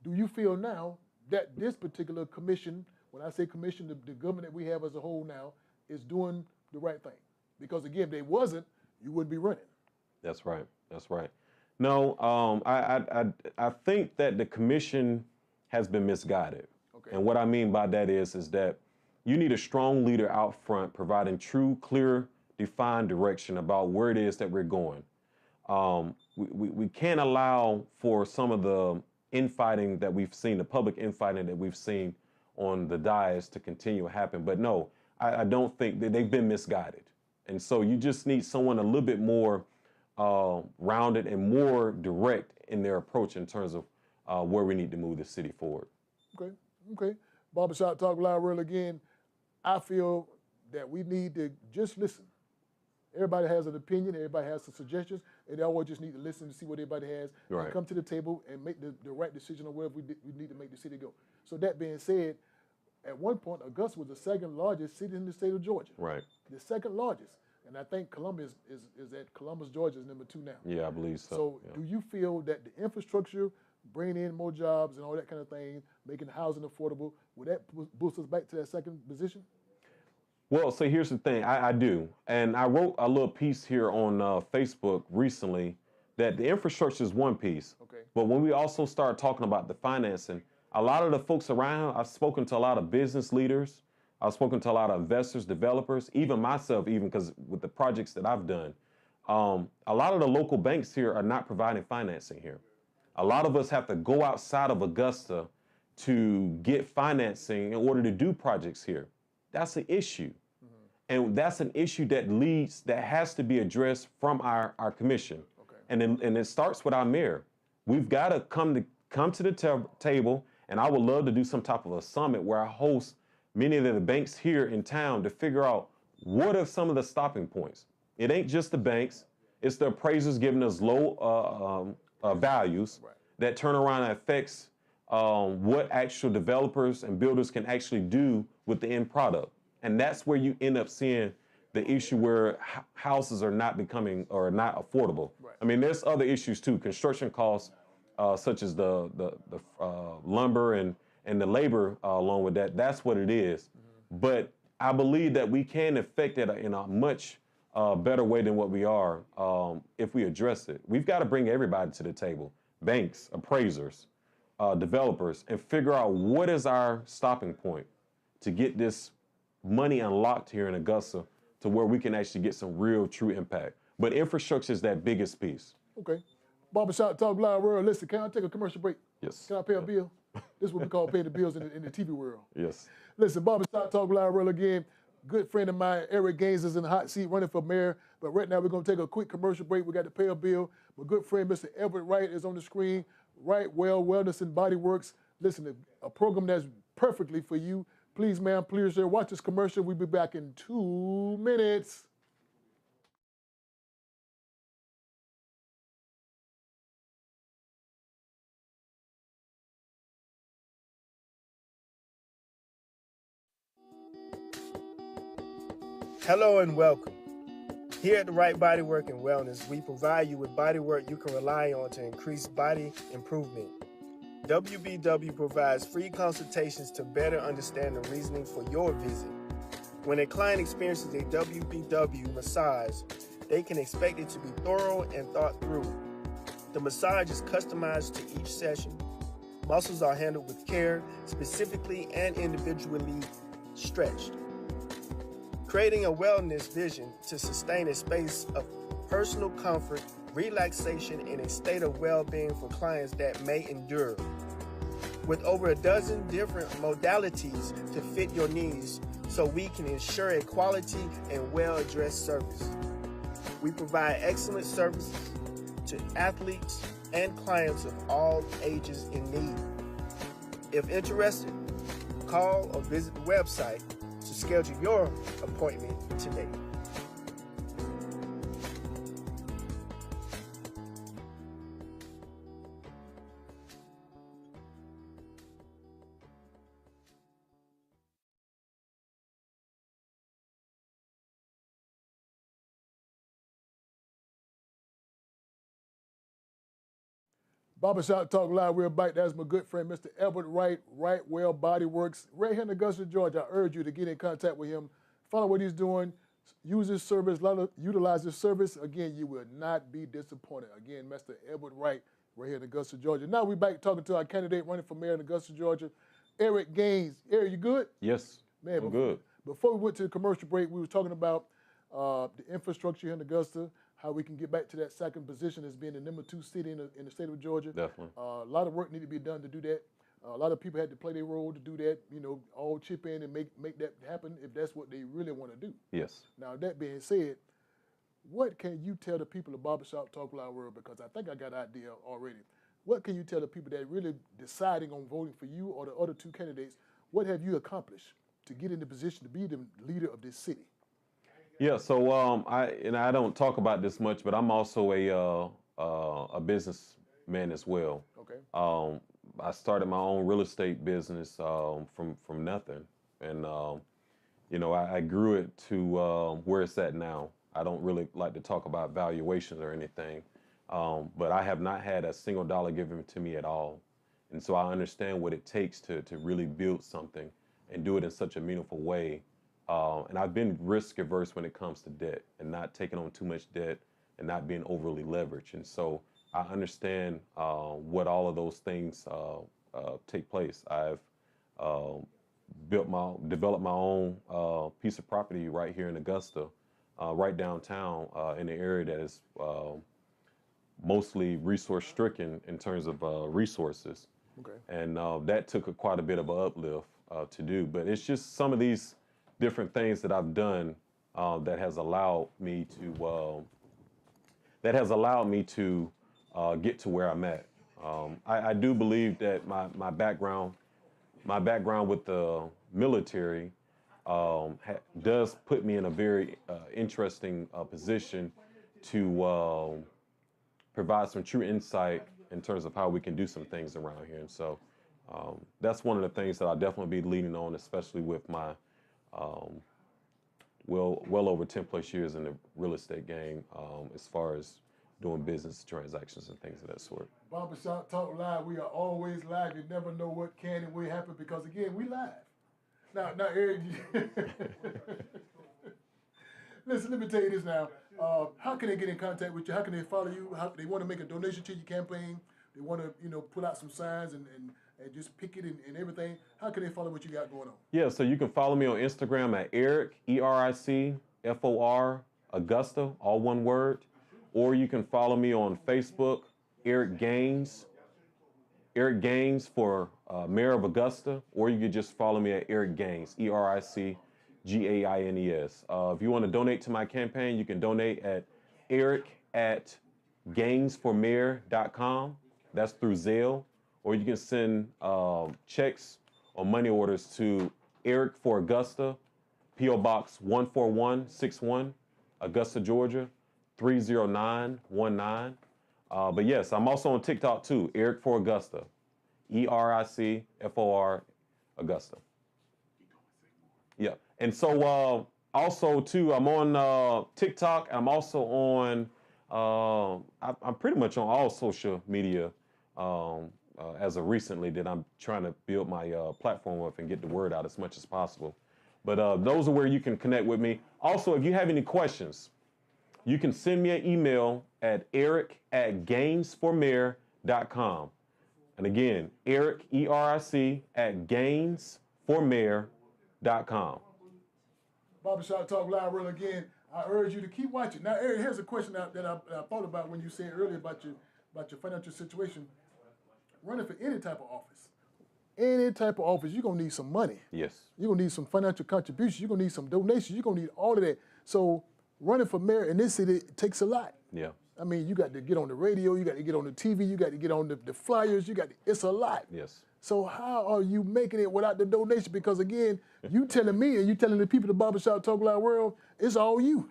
do you feel now that this particular commission, when I say commission, the government that we have as a whole now, is doing the right thing? Because, again, if they wasn't, you wouldn't be running. That's right. That's right. No, I think that the commission has been misguided. Okay. And what I mean by that is that you need a strong leader out front providing true, clear, defined direction about where it is that we're going. We can't allow for some of the infighting that we've seen, the public infighting that we've seen on the dais to continue to happen. But no, I don't think that they've been misguided. And so you just need someone a little bit more rounded and more direct in their approach in terms of where we need to move the city forward. Okay. Barbershop Talk Live World, again, I feel that we need to just listen. Everybody has an opinion. Everybody has some suggestions. And they always just need to listen to see what everybody has Right. and come to the table and make the right decision on where we need to make the city go. So that being said, at one point, Augusta was the second largest city in the state of Georgia. Right. The second largest. And I think Columbus is at Columbus, Georgia is number 2 now. Yeah, I believe so. So yeah. do you feel that the infrastructure, bringing in more jobs and all that kind of thing, making housing affordable, would that boost us back to that second position? Well, so here's the thing. I do. And I wrote a little piece here on Facebook recently that the infrastructure is one piece. Okay. But when we also start talking about the financing, a lot of the folks around, I've spoken to a lot of business leaders. I've spoken to a lot of investors, developers, even myself, even because with the projects that I've done, a lot of the local banks here are not providing financing here. A lot of us have to go outside of Augusta to get financing in order to do projects here. That's an issue. And that's an issue that has to be addressed from our commission. Okay. And it starts with our mayor. We've got to come to the table, and I would love to do some type of a summit where I host many of the banks here in town to figure out what are some of the stopping points. It ain't just the banks, it's the appraisers giving us low values Right. that turn around and affects what actual developers and builders can actually do with the end product. And that's where you end up seeing the issue where houses are not becoming or not affordable. Right. I mean, there's other issues too, construction costs, such as the lumber and the labor along with that. That's what it is. Mm-hmm. But I believe that we can affect it in a much better way than what we are if we address it. We've got to bring everybody to the table, banks, appraisers, developers, and figure out what is our stopping point to get this money unlocked here in Augusta to where we can actually get some real, true impact. But infrastructure is that biggest piece. Okay. Barbershop Talk Live World. Listen, can I take a commercial break? Yes. Can I pay a bill? This is what we call paying the bills in the TV world. Yes. Listen, Barbershop Talk Live World again. Good friend of mine, Eric Gaines, is in the hot seat running for mayor. But right now we're going to take a quick commercial break. We got to pay a bill. My good friend, Mr. Everett Wright, is on the screen. Right Well Wellness and Body Works. Listen, a program that's perfectly for you. Please, ma'am, please, sir, watch this commercial. We'll be back in 2 minutes. Hello and welcome. Here at the Right Bodywork and Wellness, we provide you with bodywork you can rely on to increase body improvement. WBW provides free consultations to better understand the reasoning for your visit. When a client experiences a WBW massage, they can expect it to be thorough and thought through. The massage is customized to each session. Muscles are handled with care, specifically and individually stretched. Creating a wellness vision to sustain a space of personal comfort, relaxation, and a state of well-being for clients that may endure. With over a dozen different modalities to fit your needs, so we can ensure a quality and well-addressed service. We provide excellent services to athletes and clients of all ages in need. If interested, call or visit the website to schedule your appointment today. Barbershop Talk Live, we're back. That's my good friend, Mr. Everett Wright, Right Well Body Works, right here in Augusta, Georgia. I urge you to get in contact with him, follow what he's doing, use his service, utilize his service. Again, you will not be disappointed. Again, Mr. Everett Wright, right here in Augusta, Georgia. Now we're back talking to our candidate running for mayor in Augusta, Georgia, Eric Gaines. Eric, you good? Yes. Man, I'm good. Before we went to the commercial break, we were talking about the infrastructure here in Augusta, how we can get back to that second position as being the number 2 city in the state of Georgia. Definitely. A lot of work needed to be done to do that. A lot of people had to play their role to do that, all chip in and make that happen if that's what they really want to do. Yes. Now, that being said, what can you tell the people of Barbershop Talk Live World, because I think I got an idea already. What can you tell the people that are really deciding on voting for you or the other 2 candidates? What have you accomplished to get in the position to be the leader of this city? Yeah, so I don't talk about this much, but I'm also a businessman as well. Okay. I started my own real estate business from nothing, and I grew it to where it's at now. I don't really like to talk about valuations or anything, but I have not had a single dollar given to me at all, and so I understand what it takes to really build something and do it in such a meaningful way. And I've been risk averse when it comes to debt and not taking on too much debt and not being overly leveraged. And so I understand what all of those things take place. I've uh, developed my own piece of property right here in Augusta, right downtown in an area that is mostly resource stricken in terms of resources. Okay. And that took quite a bit of an uplift to do. But it's just some of these different things that I've done that has allowed me to get to where I'm at. I do believe that my background with the military does put me in a very interesting position to provide some true insight in terms of how we can do some things around here. And so that's one of the things that I'll definitely be leaning on, especially with my well over 10 plus years in the real estate game as far as doing business transactions and things of that sort. Barbershop Talk Live, we are always live. You never know what can and will happen because, again, we live. Now, Eric, listen, let me tell you this now. How can they get in contact with you? How can they follow you? How they want to make a donation to your campaign? They want to, pull out some signs and just pick it and everything. How can they follow what you got going on? Yeah, so you can follow me on Instagram at Eric, ERICFOR, Augusta, all one word. Or you can follow me on Facebook, Eric Gaines for Mayor of Augusta. Or you could just follow me at Eric Gaines, ERICGAINES. If you want to donate to my campaign, you can donate at eric@gainesformayor.com. That's through Zelle. Or you can send checks or money orders to Eric for Augusta, P.O. Box 14161, Augusta, Georgia, 30919. But yes, I'm also on TikTok too, Eric for Augusta, ERICFOR Augusta. Yeah, and so also too, I'm on TikTok. I'm also on, I'm pretty much on all social media as of recently that I'm trying to build my platform up and get the word out as much as possible. But those are where you can connect with me. Also, if you have any questions, you can send me an email at eric@gainesformayor.com. And again, Eric, ERIC@gainesformayor.com. Barbershop Talk Live Real again. I urge you to keep watching. Now, Eric, here's a question that I thought about when you said earlier about your financial situation. Running for any type of office. Any type of office, you're going to need some money. Yes. You're going to need some financial contributions. You're going to need some donations. You're going to need all of that. So running for mayor in this city takes a lot. Yeah. I mean, you got to get on the radio. You got to get on the TV. You got to get on the flyers. It's a lot. Yes. So how are you making it without the donation? Because, again, you telling me and you telling the people at the Barbershop Talk Live world, it's all you.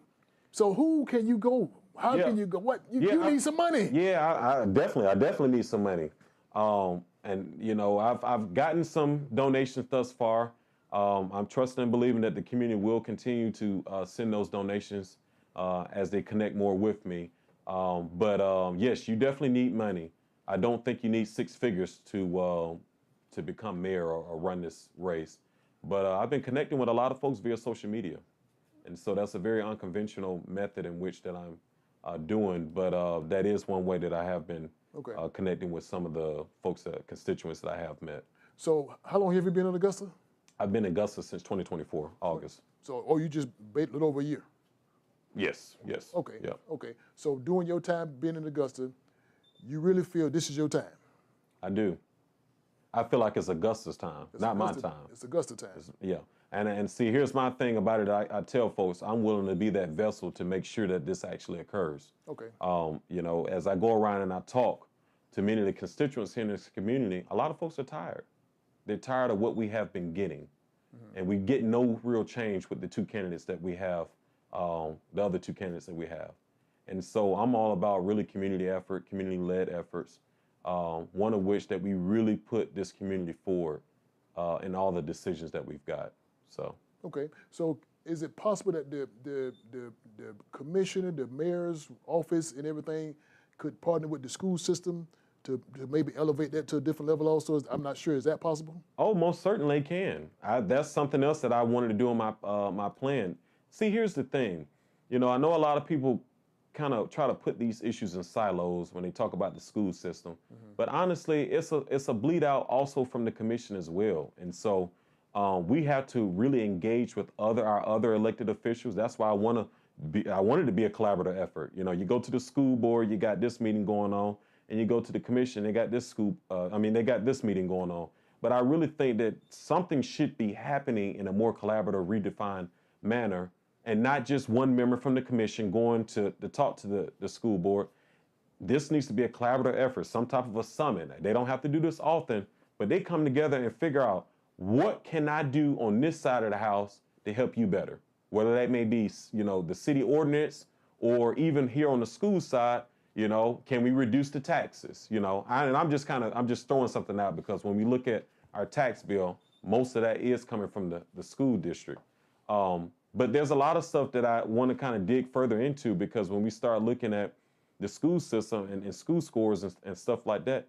So who can you go? How can you go? What? You need some money. Yeah, I definitely need some money. And I've gotten some donations thus far. I'm trusting and believing that the community will continue to send those donations as they connect more with me. But yes, you definitely need money. I don't think you need six figures to become mayor or run this race. But I've been connecting with a lot of folks via social media, and so that's a very unconventional method in which that I'm doing. But that is one way that I have been. Okay. Connecting with some of the folks, constituents that I have met. So how long have you been in Augusta? I've been in Augusta since 2024, August. So, you just a little over a year? Yes. Okay. Yeah. Okay. So during your time being in Augusta, you really feel this is your time? I do. I feel like it's Augusta's time, not my time. It's Augusta time. Yeah. And see, here's my thing about it. I tell folks I'm willing to be that vessel to make sure that this actually occurs. Okay. As I go around and I talk to many of the constituents here in this community, a lot of folks are tired. They're tired of what we have been getting. Mm-hmm. And we get no real change with the two candidates that we have the other two candidates that we have. And so I'm all about really community effort, community-led efforts, one of which that we really put this community forward in all the decisions that we've got. So. Okay, so is it possible that the commissioner, the mayor's office and everything could partner with the school system to maybe elevate that to a different level also? I'm not sure, is that possible? Oh, most certainly can. That's something else that I wanted to do in my plan. See, here's the thing. You know, I know a lot of people kind of try to put these issues in silos when they talk about the school system, but honestly, it's a bleed out also from the commission as well. And so we have to really engage with our other elected officials. That's why I wanted to be a collaborative effort. You know, you go to the school board, you got this meeting going on, and you go to the commission, they got this they got this meeting going on. But I really think that something should be happening in a more collaborative, redefined manner, and not just one member from the commission going to talk to the school board. This needs to be a collaborative effort, some type of a summit. They don't have to do this often, but they come together and figure out, what can I do on this side of the house to help you better? Whether that may be, you know, the city ordinance, or even here on the school side, you know, can we reduce the taxes? You know, I'm just throwing something out, because when we look at our tax bill, most of that is coming from the school district. But there's a lot of stuff that I want to kind of dig further into, because when we start looking at the school system and school scores and stuff like that,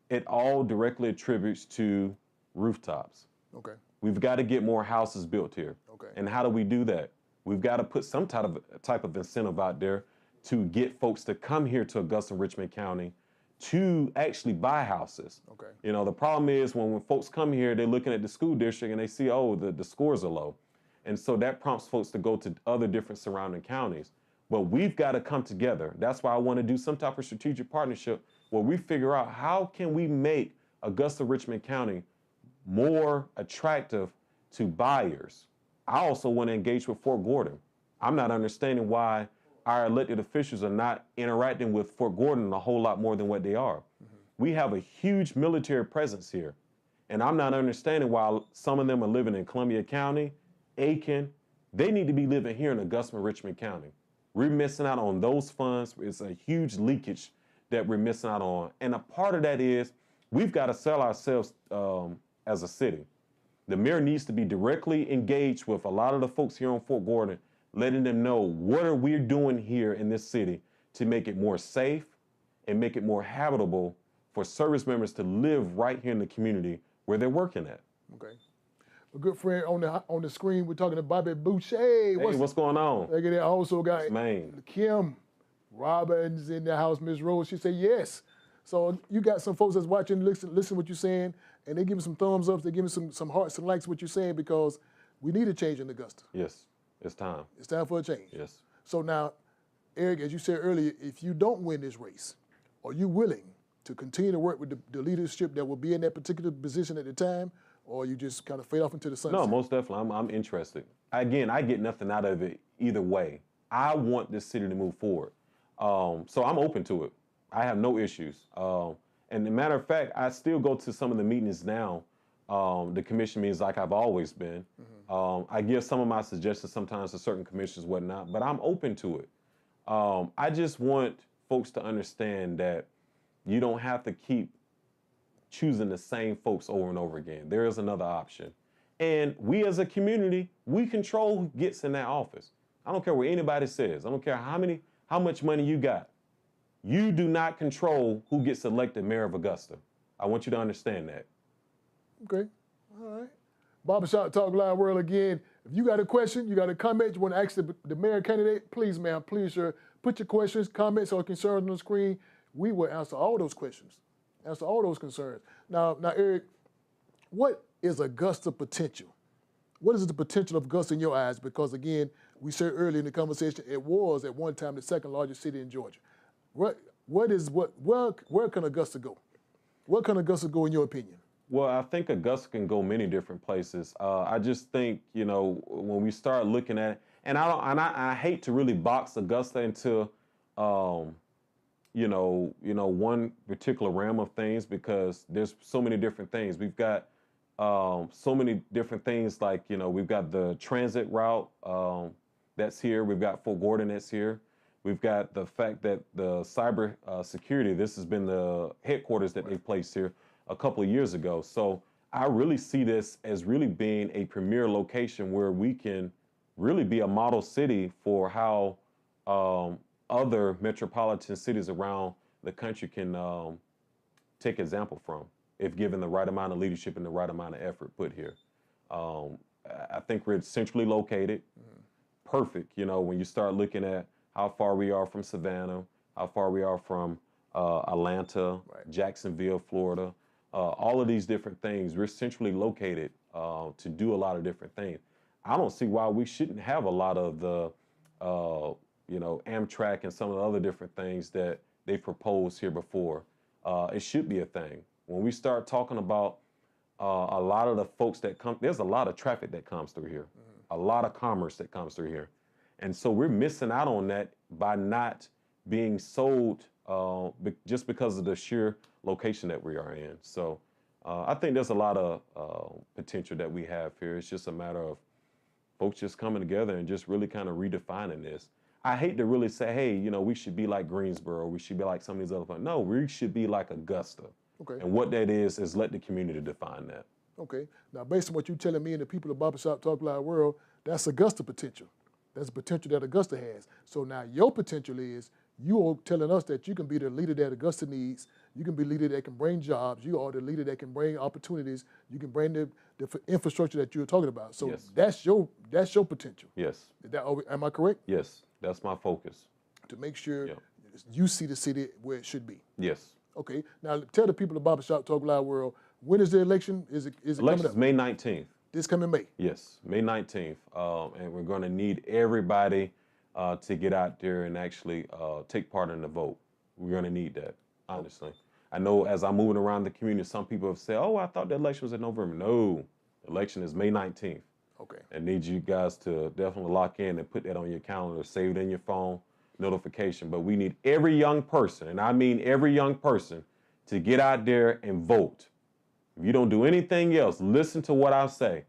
it all directly attributes to rooftops. Okay. We've got to get more houses built here. Okay. And how do we do that? We've got to put some type of incentive out there to get folks to come here to Augusta and Richmond County to actually buy houses. Okay. You know, the problem is when folks come here, they're looking at the school district and they see, oh, the scores are low. And so that prompts folks to go to other different surrounding counties. But we've got to come together. That's why I want to do some type of strategic partnership where we figure out, how can we make Augusta, Richmond County more attractive to buyers. I also want to engage with Fort Gordon. I'm not understanding why our elected officials are not interacting with Fort Gordon a whole lot more than what they are. We have a huge military presence here, and I'm not understanding why some of them are living in Columbia County, Aiken. They need to be living here in Augusta and Richmond County. We're missing out on those funds. It's a huge leakage that we're missing out on. And a part of that is we've got to sell ourselves as a city. The mayor needs to be directly engaged with a lot of the folks here on Fort Gordon, letting them know what are we doing here in this city to make it more safe and make it more habitable for service members to live right here in the community where they're working at. Okay. A good friend on the screen, we're talking to Bobby Boucher. Hey, what's going on? Look at that. Also got Man. Kim Robbins in the house, Miss Rose. She said yes. So you got some folks that's watching, listen to what you're saying, and they give me some thumbs up, they give me some hearts and likes what you're saying, because we need a change in Augusta. Yes, it's time. It's time for a change. Yes. So now, Eric, as you said earlier, if you don't win this race, are you willing to continue to work with the leadership that will be in that particular position at the time, or you just kind of fade off into the sunset? No, most definitely. I'm interested. Again, I get nothing out of it either way. I want this city to move forward. So I'm open to it. I have no issues. And as a matter of fact, I still go to some of the meetings now, the commission meetings, like I've always been. I give some of my suggestions sometimes to certain commissions, whatnot, but I'm open to it. I just want folks to understand that you don't have to keep choosing the same folks over and over again. There is another option. And we as a community, we control who gets in that office. I don't care what anybody says. I don't care how much money you got. You do not control who gets elected mayor of Augusta. I want you to understand that. Okay, all right. Barbershop Talk Live World again. If you got a question, you got a comment, you want to ask the mayor candidate, please, ma'am, please, sir, put your questions, comments, or concerns on the screen. We will answer all those questions, answer all those concerns. Now, Eric, what is Augusta potential? What is the potential of Augusta in your eyes? Because again, we said earlier in the conversation, it was at one time the second largest city in Georgia. Where can Augusta go? Where can Augusta go in your opinion? Well, I think Augusta can go many different places. I just think, you know, when we start looking at, and I hate to really box Augusta into, one particular realm of things, because there's so many different things. We've got so many different things, like, you know, we've got the transit route that's here. We've got Fort Gordon that's here. We've got the fact that the cyber security, this has been the headquarters that they placed here a couple of years ago. So I really see this as really being a premier location where we can really be a model city for how other metropolitan cities around the country can take example from, if given the right amount of leadership and the right amount of effort put here. I think we're centrally located, perfect. You know, when you start looking at how far we are from Savannah, how far we are from Atlanta, Jacksonville, Florida, all of these different things, we're centrally located to do a lot of different things. I don't see why we shouldn't have a lot of the, you know, Amtrak and some of the other different things that they've proposed here before. It should be a thing. When we start talking about a lot of the folks that come, there's a lot of traffic that comes through here, a lot of commerce that comes through here. And so we're missing out on that by not being sold just because of the sheer location that we are in. So I think there's a lot of potential that we have here. It's just a matter of folks just coming together and just really kind of redefining this. I hate to really say, hey, you know, we should be like Greensboro, we should be like some of these other places. No, we should be like Augusta. Okay. And what that is let the community define that. Okay. Now, based on what you're telling me and the people of Barbershop Talk Loud World, that's Augusta potential. That's the potential that Augusta has. So now your potential is you are telling us that you can be the leader that Augusta needs. You can be the leader that can bring jobs. You are the leader that can bring opportunities. You can bring the infrastructure that you're talking about. So Yes. that's your potential. Yes. Am I correct? Yes. That's my focus. To make sure Yep. you see the city where it should be. Yes. Okay. Now tell the people of Barbershop Talk Loud World, when is the election? Is it Election coming is up? May 19th. This coming May. Yes, May 19th. And we're going to need everybody to get out there and actually take part in the vote. We're going to need that, honestly. I know as I'm moving around the community, some people have said, oh, I thought the election was in November. No, the election is May 19th. Okay. I need you guys to definitely lock in and put that on your calendar, save it in your phone, notification. But we need every young person, and I mean every young person, to get out there and vote. If you don't do anything else, listen to what I say.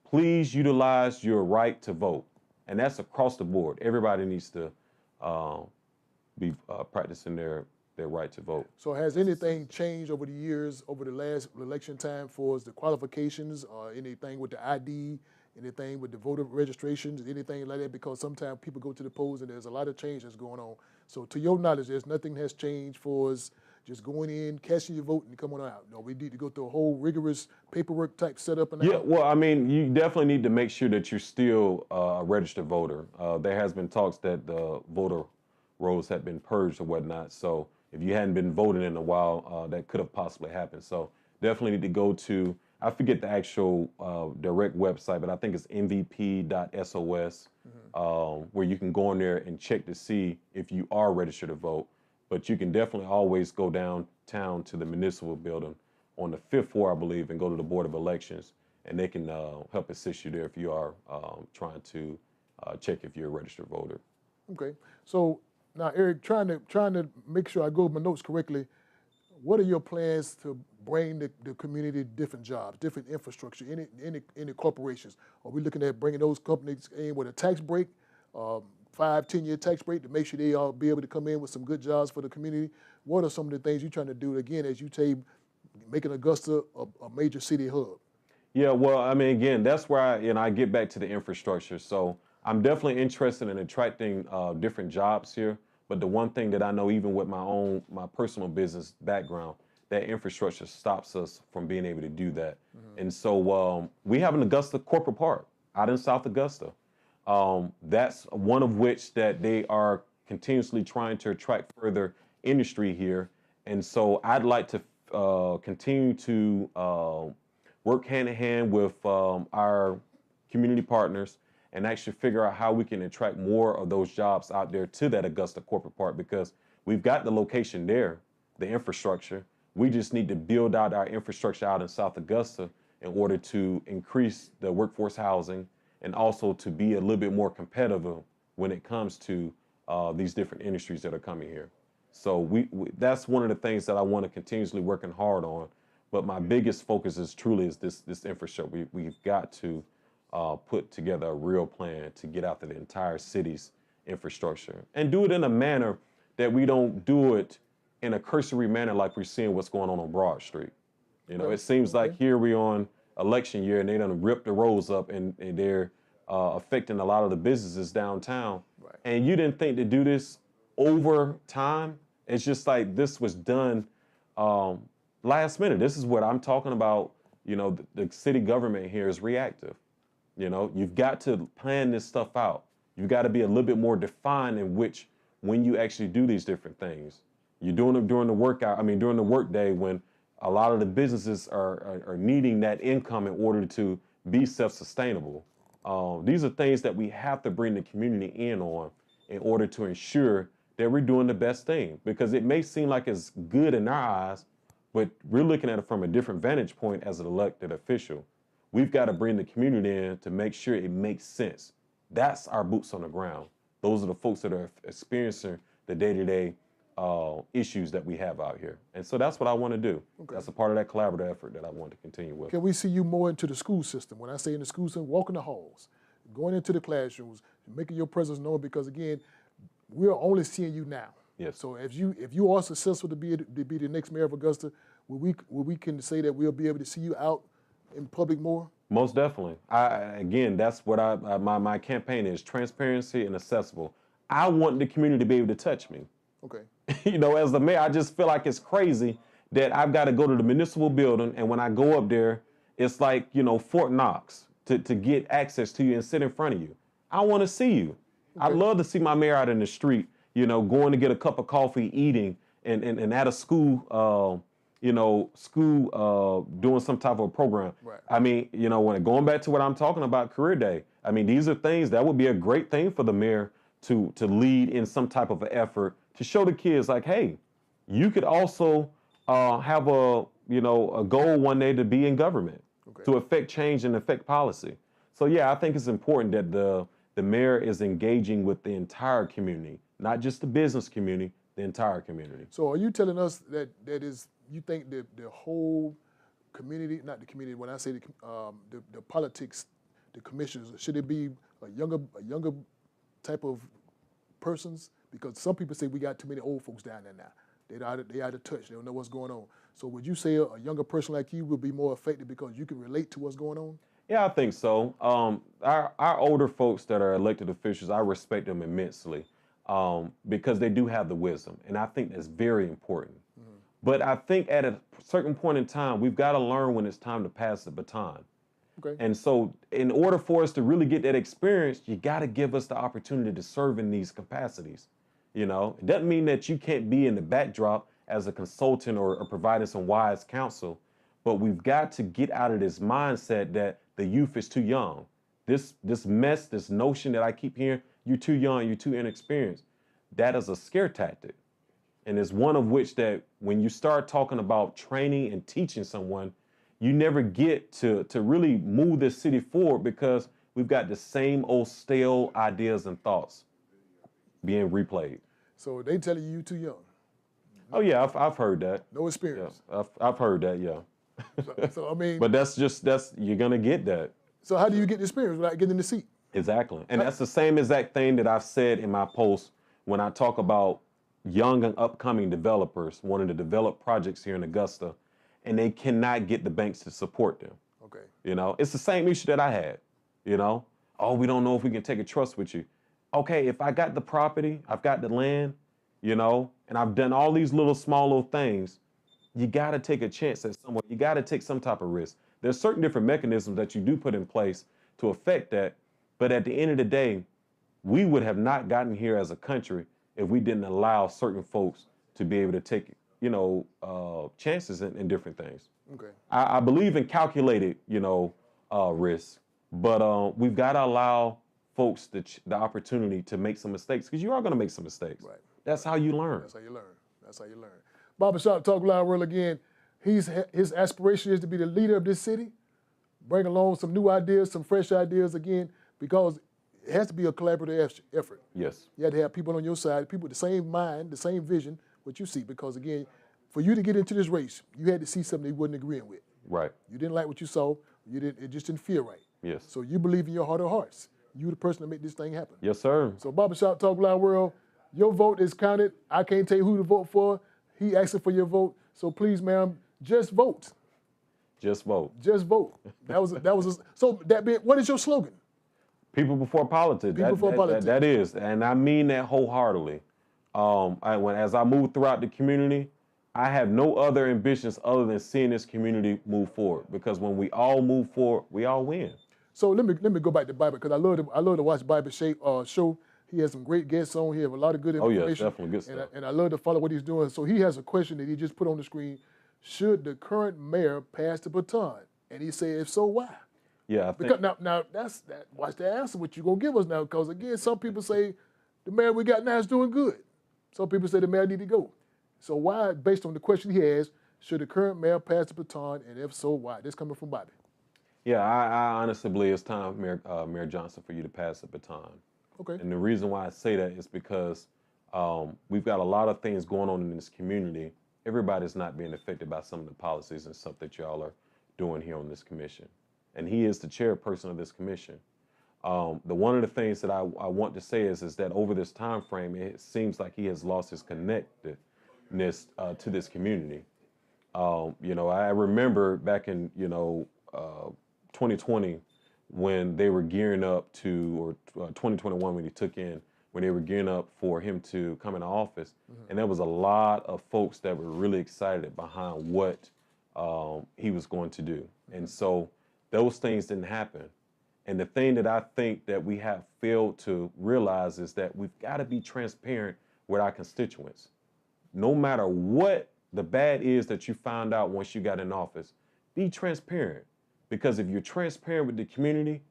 Please utilize your right to vote. And that's across the board. Everybody needs to be practicing their right to vote. So has anything changed over the years, over the last election time, for the qualifications or anything with the ID, anything with the voter registrations, anything like that? Because sometimes people go to the polls and there's a lot of change that's going on. So to your knowledge, there's nothing has changed for us just going in, casting your vote, and coming out. No, we need to go through a whole rigorous paperwork type setup. And Yeah, well, I mean, you definitely need to make sure that you're still a registered voter. There has been talks that the voter rolls have been purged or whatnot. So if you hadn't been voting in a while, that could have possibly happened. So definitely need to go to, I forget the actual direct website, but I think it's mvp.sos, where you can go in there and check to see if you are registered to vote. But you can definitely always go downtown to the municipal building on the 5th floor, I believe, and go to the Board of Elections, and they can help assist you there if you are trying to check if you're a registered voter. Okay. So now, Eric, trying to make sure I go over my notes correctly, what are your plans to bring the community different jobs, different infrastructure, any corporations? Are we looking at bringing those companies in with a tax break, 5-10-year tax break to make sure they all be able to come in with some good jobs for the community? What are some of the things you're trying to do, again, as you say, making Augusta a major city hub? Yeah, well, I mean, again, that's where I get back to the infrastructure. So I'm definitely interested in attracting different jobs here. But the one thing that I know, even with my personal business background, that infrastructure stops us from being able to do that. And so we have an Augusta corporate park out in South Augusta. That's one of which that they are continuously trying to attract further industry here. And so I'd like to continue to work hand in hand with our community partners and actually figure out how we can attract more of those jobs out there to that Augusta corporate park, because we've got the location there, the infrastructure. We just need to build out our infrastructure out in South Augusta in order to increase the workforce housing and also to be a little bit more competitive when it comes to these different industries that are coming here. So that's one of the things that I want to continuously working hard on. But my biggest focus is truly this infrastructure. We've got to put together a real plan to get after the entire city's infrastructure and do it in a manner that we don't do it in a cursory manner like we're seeing what's going on Broad Street. You know, it seems like here we on election year and they done ripped the roads up and they're affecting a lot of the businesses downtown. Right. And you didn't think to do this over time. It's just like this was done last minute. This is what I'm talking about. You know, the city government here is reactive. You know, you've got to plan this stuff out. You've got to be a little bit more defined in which when you actually do these different things. You're doing them during the during the work day when a lot of the businesses are needing that income in order to be self-sustainable. These are things that we have to bring the community in on in order to ensure that we're doing the best thing. Because it may seem like it's good in our eyes, but we're looking at it from a different vantage point as an elected official. We've got to bring the community in to make sure it makes sense. That's our boots on the ground. Those are the folks that are experiencing the day-to-day issues that we have out here. And so that's what I want to do. Okay. That's a part of that collaborative effort that I want to continue with. Can we see you more into the school system? When I say in the school system, walking the halls, going into the classrooms, making your presence known, because again, we're only seeing you now. Yes. So if you are successful to be the next mayor of Augusta, will we can say that we'll be able to see you out in public more? Most definitely. Again, that's what my campaign is: transparency and accessible. I want the community to be able to touch me. Okay. You know, as the mayor, I just feel like it's crazy that I've got to go to the municipal building, and when I go up there, it's like, you know, Fort Knox to get access to you and sit in front of you. I want to see you. Okay. I'd love to see my mayor out in the street, you know, going to get a cup of coffee, eating, and at a school, doing some type of program. Right. I mean, you know, when going back to what I'm talking about, Career Day, I mean, these are things that would be a great thing for the mayor to lead in some type of an effort to show the kids like, hey, you could also have a goal one day to be in government, okay, to affect change and affect policy. So yeah, I think it's important that the mayor is engaging with the entire community, not just the business community, the entire community. So are you telling us that you think that the whole community, not the community, when I say the politics, the commissioners, should it be a younger type of persons? Because some people say we got too many old folks down there now. They out of touch. They don't know what's going on. So would you say a younger person like you would be more effective because you can relate to what's going on? Yeah, I think so. Our older folks that are elected officials, I respect them immensely because they do have the wisdom, and I think that's very important. Mm-hmm. But I think at a certain point in time, we've got to learn when it's time to pass the baton. Okay. And so in order for us to really get that experience, you got to give us the opportunity to serve in these capacities. You know, it doesn't mean that you can't be in the backdrop as a consultant or providing some wise counsel, but we've got to get out of this mindset that the youth is too young. This mess, this notion that I keep hearing, you're too young, you're too inexperienced, that is a scare tactic. And it's one of which that when you start talking about training and teaching someone, you never get to really move this city forward because we've got the same old stale ideas and thoughts being replayed. So they telling you too young? Oh yeah, I've heard that. No experience. Yeah, I've heard that. Yeah. So I mean. But that's you're gonna get that. So how do you get the experience without getting in the seat? Exactly, and that's the same exact thing that I've said in my post when I talk about young and upcoming developers wanting to develop projects here in Augusta, and they cannot get the banks to support them. Okay. You know, it's the same issue that I had. You know, oh, we don't know if we can take a trust with you. Okay, if I got the property, I've got the land, you know, and I've done all these small little things, you got to take a chance at someone. You got to take some type of risk. There's certain different mechanisms that you do put in place to affect that. But at the end of the day, we would have not gotten here as a country if we didn't allow certain folks to be able to take, chances in different things. Okay. I believe in calculated, risk, but we've got to allow folks the opportunity to make some mistakes because you are going to make some mistakes. Right. That's how you learn. That's how you learn. Barbershop Talk Loud World again. His aspiration is to be the leader of this city, bring along some new ideas, some fresh ideas again, because it has to be a collaborative effort. Yes. You have to have people on your side, people with the same mind, the same vision, what you see, because again, for you to get into this race, you had to see something you wasn't agreeing with. Right. You didn't like what you saw. It just didn't feel right. Yes. So you believe in your heart of hearts. You the person to make this thing happen. Yes, sir. So Barbershop Talk Live World, your vote is counted. I can't tell you who to vote for. He asking for your vote. So please, ma'am, just vote. Just vote. Just vote. What is your slogan? People before politics. People before politics. That is, and I mean that wholeheartedly. As I move throughout the community, I have no other ambitions other than seeing this community move forward. Because when we all move forward, we all win. So let me go back to Barber because I love to watch Barber show. He has some great guests on. He has a lot of good information. Oh yeah, definitely good stuff. And I love to follow what he's doing. So he has a question that he just put on the screen. Should the current mayor pass the baton? And he said, if so, why? Yeah, I think. Because now watch the answer. What you gonna give us now? Because again, some people say the mayor we got now is doing good. Some people say the mayor need to go. So why, based on the question he has, should the current mayor pass the baton? And if so, why? This coming from Bobby. Yeah, I honestly believe it's time, Mayor Johnson, for you to pass the baton. Okay. And the reason why I say that is because we've got a lot of things going on in this community. Everybody's not being affected by some of the policies and stuff that y'all are doing here on this commission. And he is the chairperson of this commission. One of the things that I want to say is that over this time frame, it seems like he has lost his connectedness to this community. I remember back in 2020 when they were gearing up to, or 2021 when he took in, when they were gearing up for him to come into office. Mm-hmm. And there was a lot of folks that were really excited behind what he was going to do. Mm-hmm. And so those things didn't happen. And the thing that I think that we have failed to realize is that we've got to be transparent with our constituents. No matter what the bad is that you found out once you got in office, be transparent. Because if you're transparent with the community,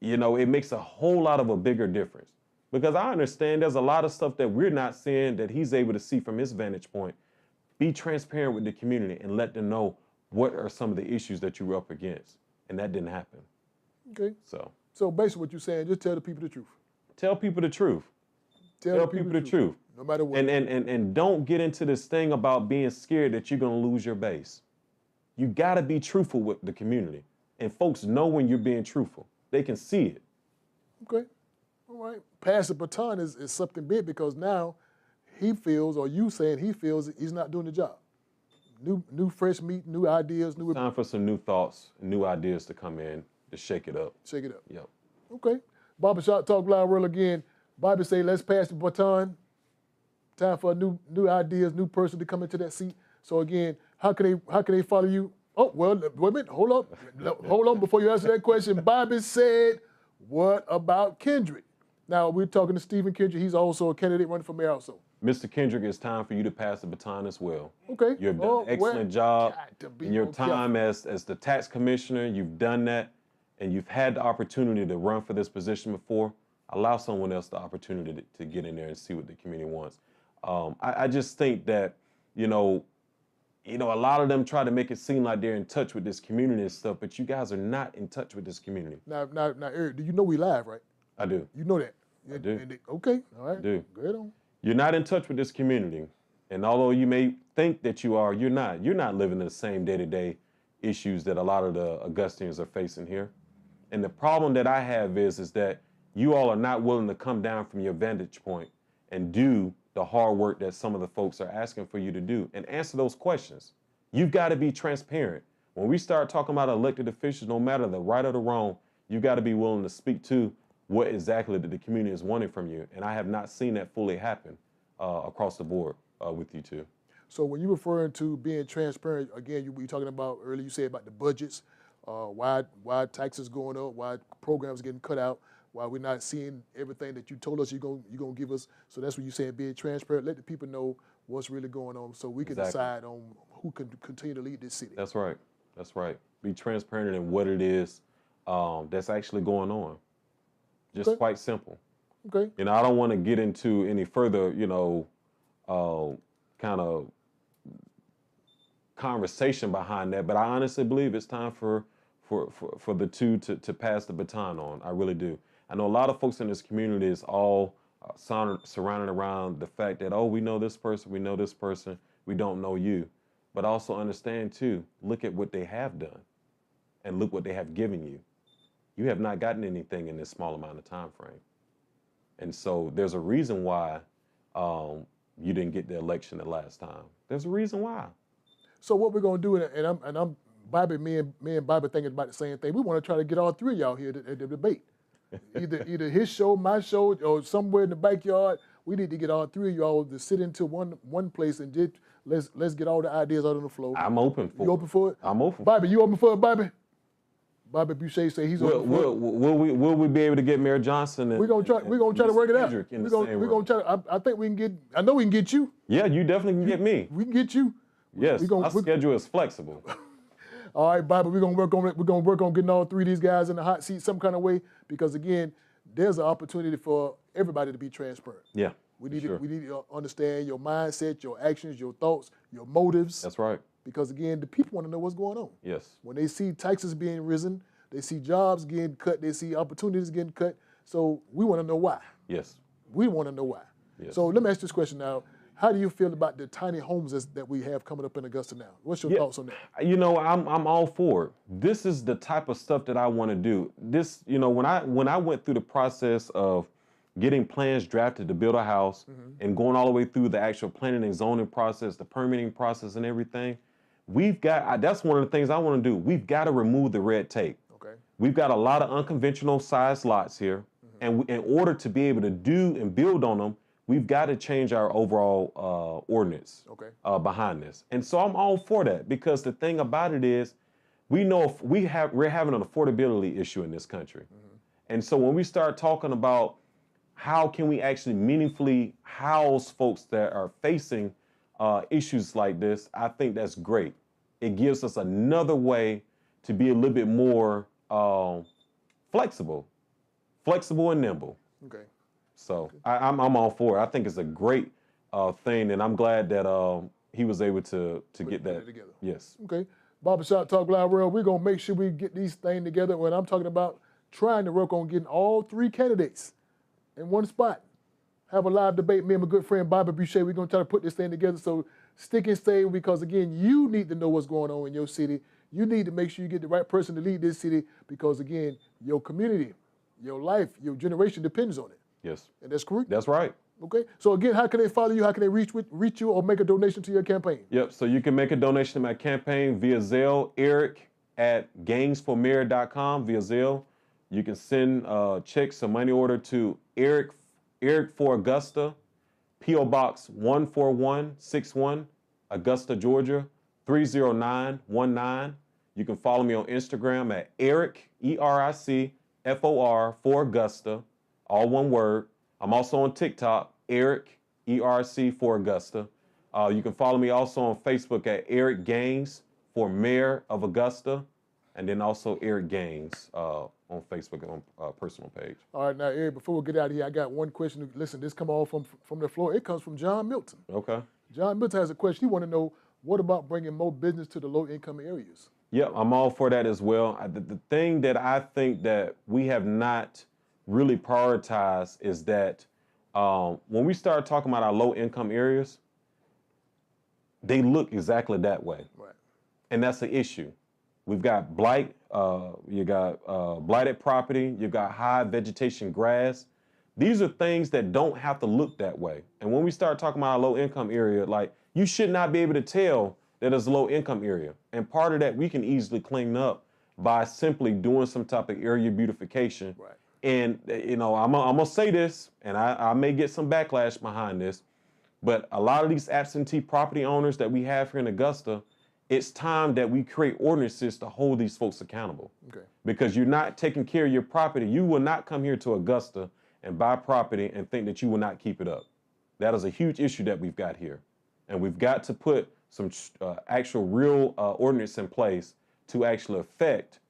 it makes a whole lot of a bigger difference. Because I understand there's a lot of stuff that we're not seeing that he's able to see from his vantage point. Be transparent with the community and let them know what are some of the issues that you were up against. And that didn't happen. Okay. So basically what you're saying, just tell the people the truth. Tell people the truth. Tell people the truth. No matter what. And don't get into this thing about being scared that you're going to lose your base. You got to be truthful with the community. And folks know when you're being truthful. They can see it. Okay. All right. Pass the baton is something big because now he feels, or you saying he feels he's not doing the job. New fresh meat, new ideas, new... Time for some new thoughts, new ideas to come in to shake it up. Shake it up. Yep. Okay. Barbershop Talk Live World again. Bobby say, let's pass the baton. Time for new ideas, new person to come into that seat. So again, how can they follow you? Oh, well, wait a minute, hold on before you answer that question. Bobby said, what about Kendrick? Now, we're talking to Stephen Kendrick. He's also a candidate running for mayor also. Mr. Kendrick, it's time for you to pass the baton as well. Okay. You've done an excellent job in your time as the tax commissioner. You've done that, and you've had the opportunity to run for this position before. Allow someone else the opportunity to get in there and see what the community wants. I just think that, a lot of them try to make it seem like they're in touch with this community and stuff, but you guys are not in touch with this community. Now, Eric, do you know we live, right? I do. You know that? I do. Okay, all right. I do. Go ahead on. You're not in touch with this community. And although you may think that you are, you're not. You're not living the same day-to-day issues that a lot of the Augustians are facing here. And the problem that I have is that you all are not willing to come down from your vantage point and do the hard work that some of the folks are asking for you to do and answer those questions. You've got to be transparent. When we start talking about elected officials, no matter the right or the wrong, you've got to be willing to speak to what exactly that the community is wanting from you. And I have not seen that fully happen across the board with you two. So when you're referring to being transparent, again, you were talking about earlier, you said about the budgets, why taxes going up, why programs getting cut out, why we're not seeing everything that you told us you're gonna give us. So that's what you're saying, being transparent, let the people know what's really going on so we can decide on who can continue to lead this city. That's right. That's right. Be transparent in what it is that's actually going on. Just quite simple. Okay. I don't want to get into any further, kind of conversation behind that, but I honestly believe it's time for the two to pass the baton on. I really do. I know a lot of folks in this community is all surrounded around the fact that, oh, we know this person, we don't know you. But also understand too, look at what they have done and look what they have given you. you have not gotten anything in this small amount of time frame. And so there's a reason why you didn't get the election the last time. There's a reason why. So what we're gonna do, and I'm Bobby, me and Bobby thinking about the same thing. We want to try to get all three of y'all here at the debate. Either his show, my show, or somewhere in the backyard. We need to get all three of y'all to sit into one place and just let's get all the ideas out on the floor. I'm open for it. You open for it? I'm open. Bobby, you open for it, Bobby? Bobby Boucher say he's open for it. Will we be able to get Mayor Johnson? And, we're gonna try to work it out. We're gonna try. I think we can get. I know we can get you. Yeah, you definitely can get me. We can get you. Yes, our schedule is flexible. All right, Bobby, we're gonna work on it. We're gonna work on getting all three of these guys in the hot seat some kind of way, because again, there's an opportunity for everybody to be transparent. Yeah. We need to understand your mindset, your actions, your thoughts, your motives. That's right. Because again, the people want to know what's going on. Yes. When they see taxes being risen, they see jobs getting cut, they see opportunities getting cut. So we want to know why. Yes. We want to know why. Yes. So let me ask this question now. How do you feel about the tiny homes that we have coming up in Augusta now? What's your thoughts on that? You know, I'm all for it. This is the type of stuff that I want to do. This, you know, when I went through the process of getting plans drafted to build a house and going all the way through the actual planning and zoning process, the permitting process and everything, that's one of the things I want to do. We've got to remove the red tape. Okay. We've got a lot of unconventional sized lots here. And in order to be able to do and build on them, we've got to change our overall ordinance behind this. And so I'm all for that, because the thing about it is, we know we're having an affordability issue in this country. And so when we start talking about how can we actually meaningfully house folks that are facing issues like this, I think that's great. It gives us another way to be a little bit more flexible and nimble. Okay. So I'm all for it. I think it's a great thing, and I'm glad that he was able to get that together. Yes. Okay. Barbershop Talk Live World, we're going to make sure we get these things together. When I'm talking about trying to work on getting all three candidates in one spot, have a live debate. Me and my good friend Barber Boucher, we're going to try to put this thing together. So stick and stay, because again, you need to know what's going on in your city. You need to make sure you get the right person to lead this city, because again, your community, your life, your generation depends on it. Yes. And that's correct? That's right. Okay. So again, how can they follow you? How can they reach you or make a donation to your campaign? Yep. So you can make a donation to my campaign via Zelle, eric@gangsformayor.com via Zelle. You can send checks or money order to Eric for Augusta, P.O. Box 14161, Augusta, Georgia, 30919. You can follow me on Instagram at Eric, ERICFOR for Augusta, all one word. I'm also on TikTok, Eric, ERC for Augusta. You can follow me also on Facebook at Eric Gaines for Mayor of Augusta, and then also Eric Gaines on Facebook on personal page. All right, now, Eric, before we get out of here, I got one question. Listen, this come all from the floor. It comes from John Milton. Okay. John Milton has a question. He want to know, what about bringing more business to the low-income areas? Yep, I'm all for that as well. The thing that I think that we have not really prioritized is that when we start talking about our low-income areas, they look exactly that way. Right. And that's the issue. We've got blight, you got blighted property, you've got high vegetation grass. These are things that don't have to look that way. And when we start talking about a low income area, like, you should not be able to tell that it's a low income area. And part of that we can easily clean up by simply doing some type of area beautification. Right. And, you know, I'm gonna say this, and I may get some backlash behind this, but a lot of these absentee property owners that we have here in Augusta, it's time that we create ordinances to hold these folks accountable. Okay. Because you're not taking care of your property. You will not come here to Augusta and buy property and think that you will not keep it up. That is a huge issue that we've got here. And we've got to put some actual real ordinance in place to actually affect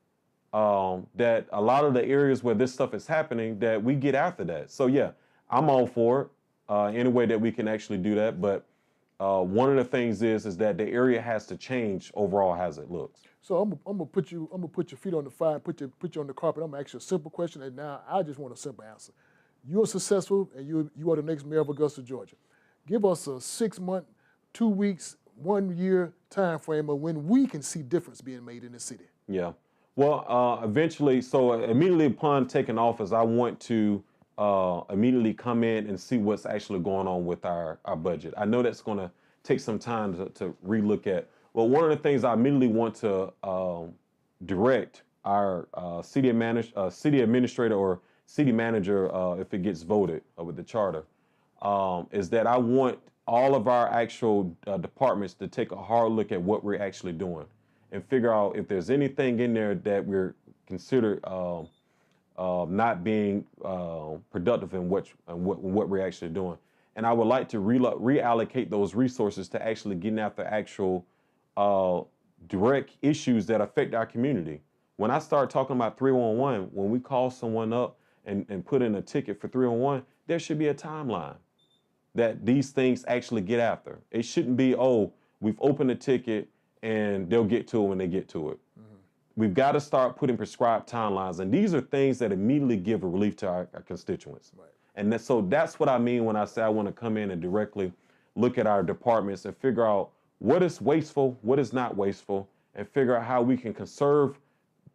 that a lot of the areas where this stuff is happening, that we get after that. So yeah, I'm all for it, any way that we can actually do that. But one of the things is that the area has to change overall as it looks. So I'm gonna put your feet on the fire, put you on the carpet. I'm gonna ask you a simple question, and now I just want a simple answer. You're successful, and you are the next mayor of Augusta, Georgia. Give us a 6 month, 2 weeks, 1 year time frame of when we can see difference being made in the city. Yeah. Well, eventually, so immediately upon taking office, I want to immediately come in and see what's actually going on with our budget. I know that's going to take some time to relook at. Well, one of the things I immediately want to direct our city administrator or city manager, if it gets voted with the charter, is that I want all of our actual departments to take a hard look at what we're actually doing and figure out if there's anything in there that we're considered not being productive in what we're actually doing. And I would like to reallocate those resources to actually getting after actual direct issues that affect our community. When I start talking about 311, when we call someone up and put in a ticket for 311, there should be a timeline that these things actually get after. It shouldn't be, oh, we've opened a ticket and they'll get to it when they get to it. Mm-hmm. We've got to start putting prescribed timelines. And these are things that immediately give a relief to our constituents. Right. And so that's what I mean when I say I want to come in and directly look at our departments and figure out what is wasteful, what is not wasteful, and figure out how we can conserve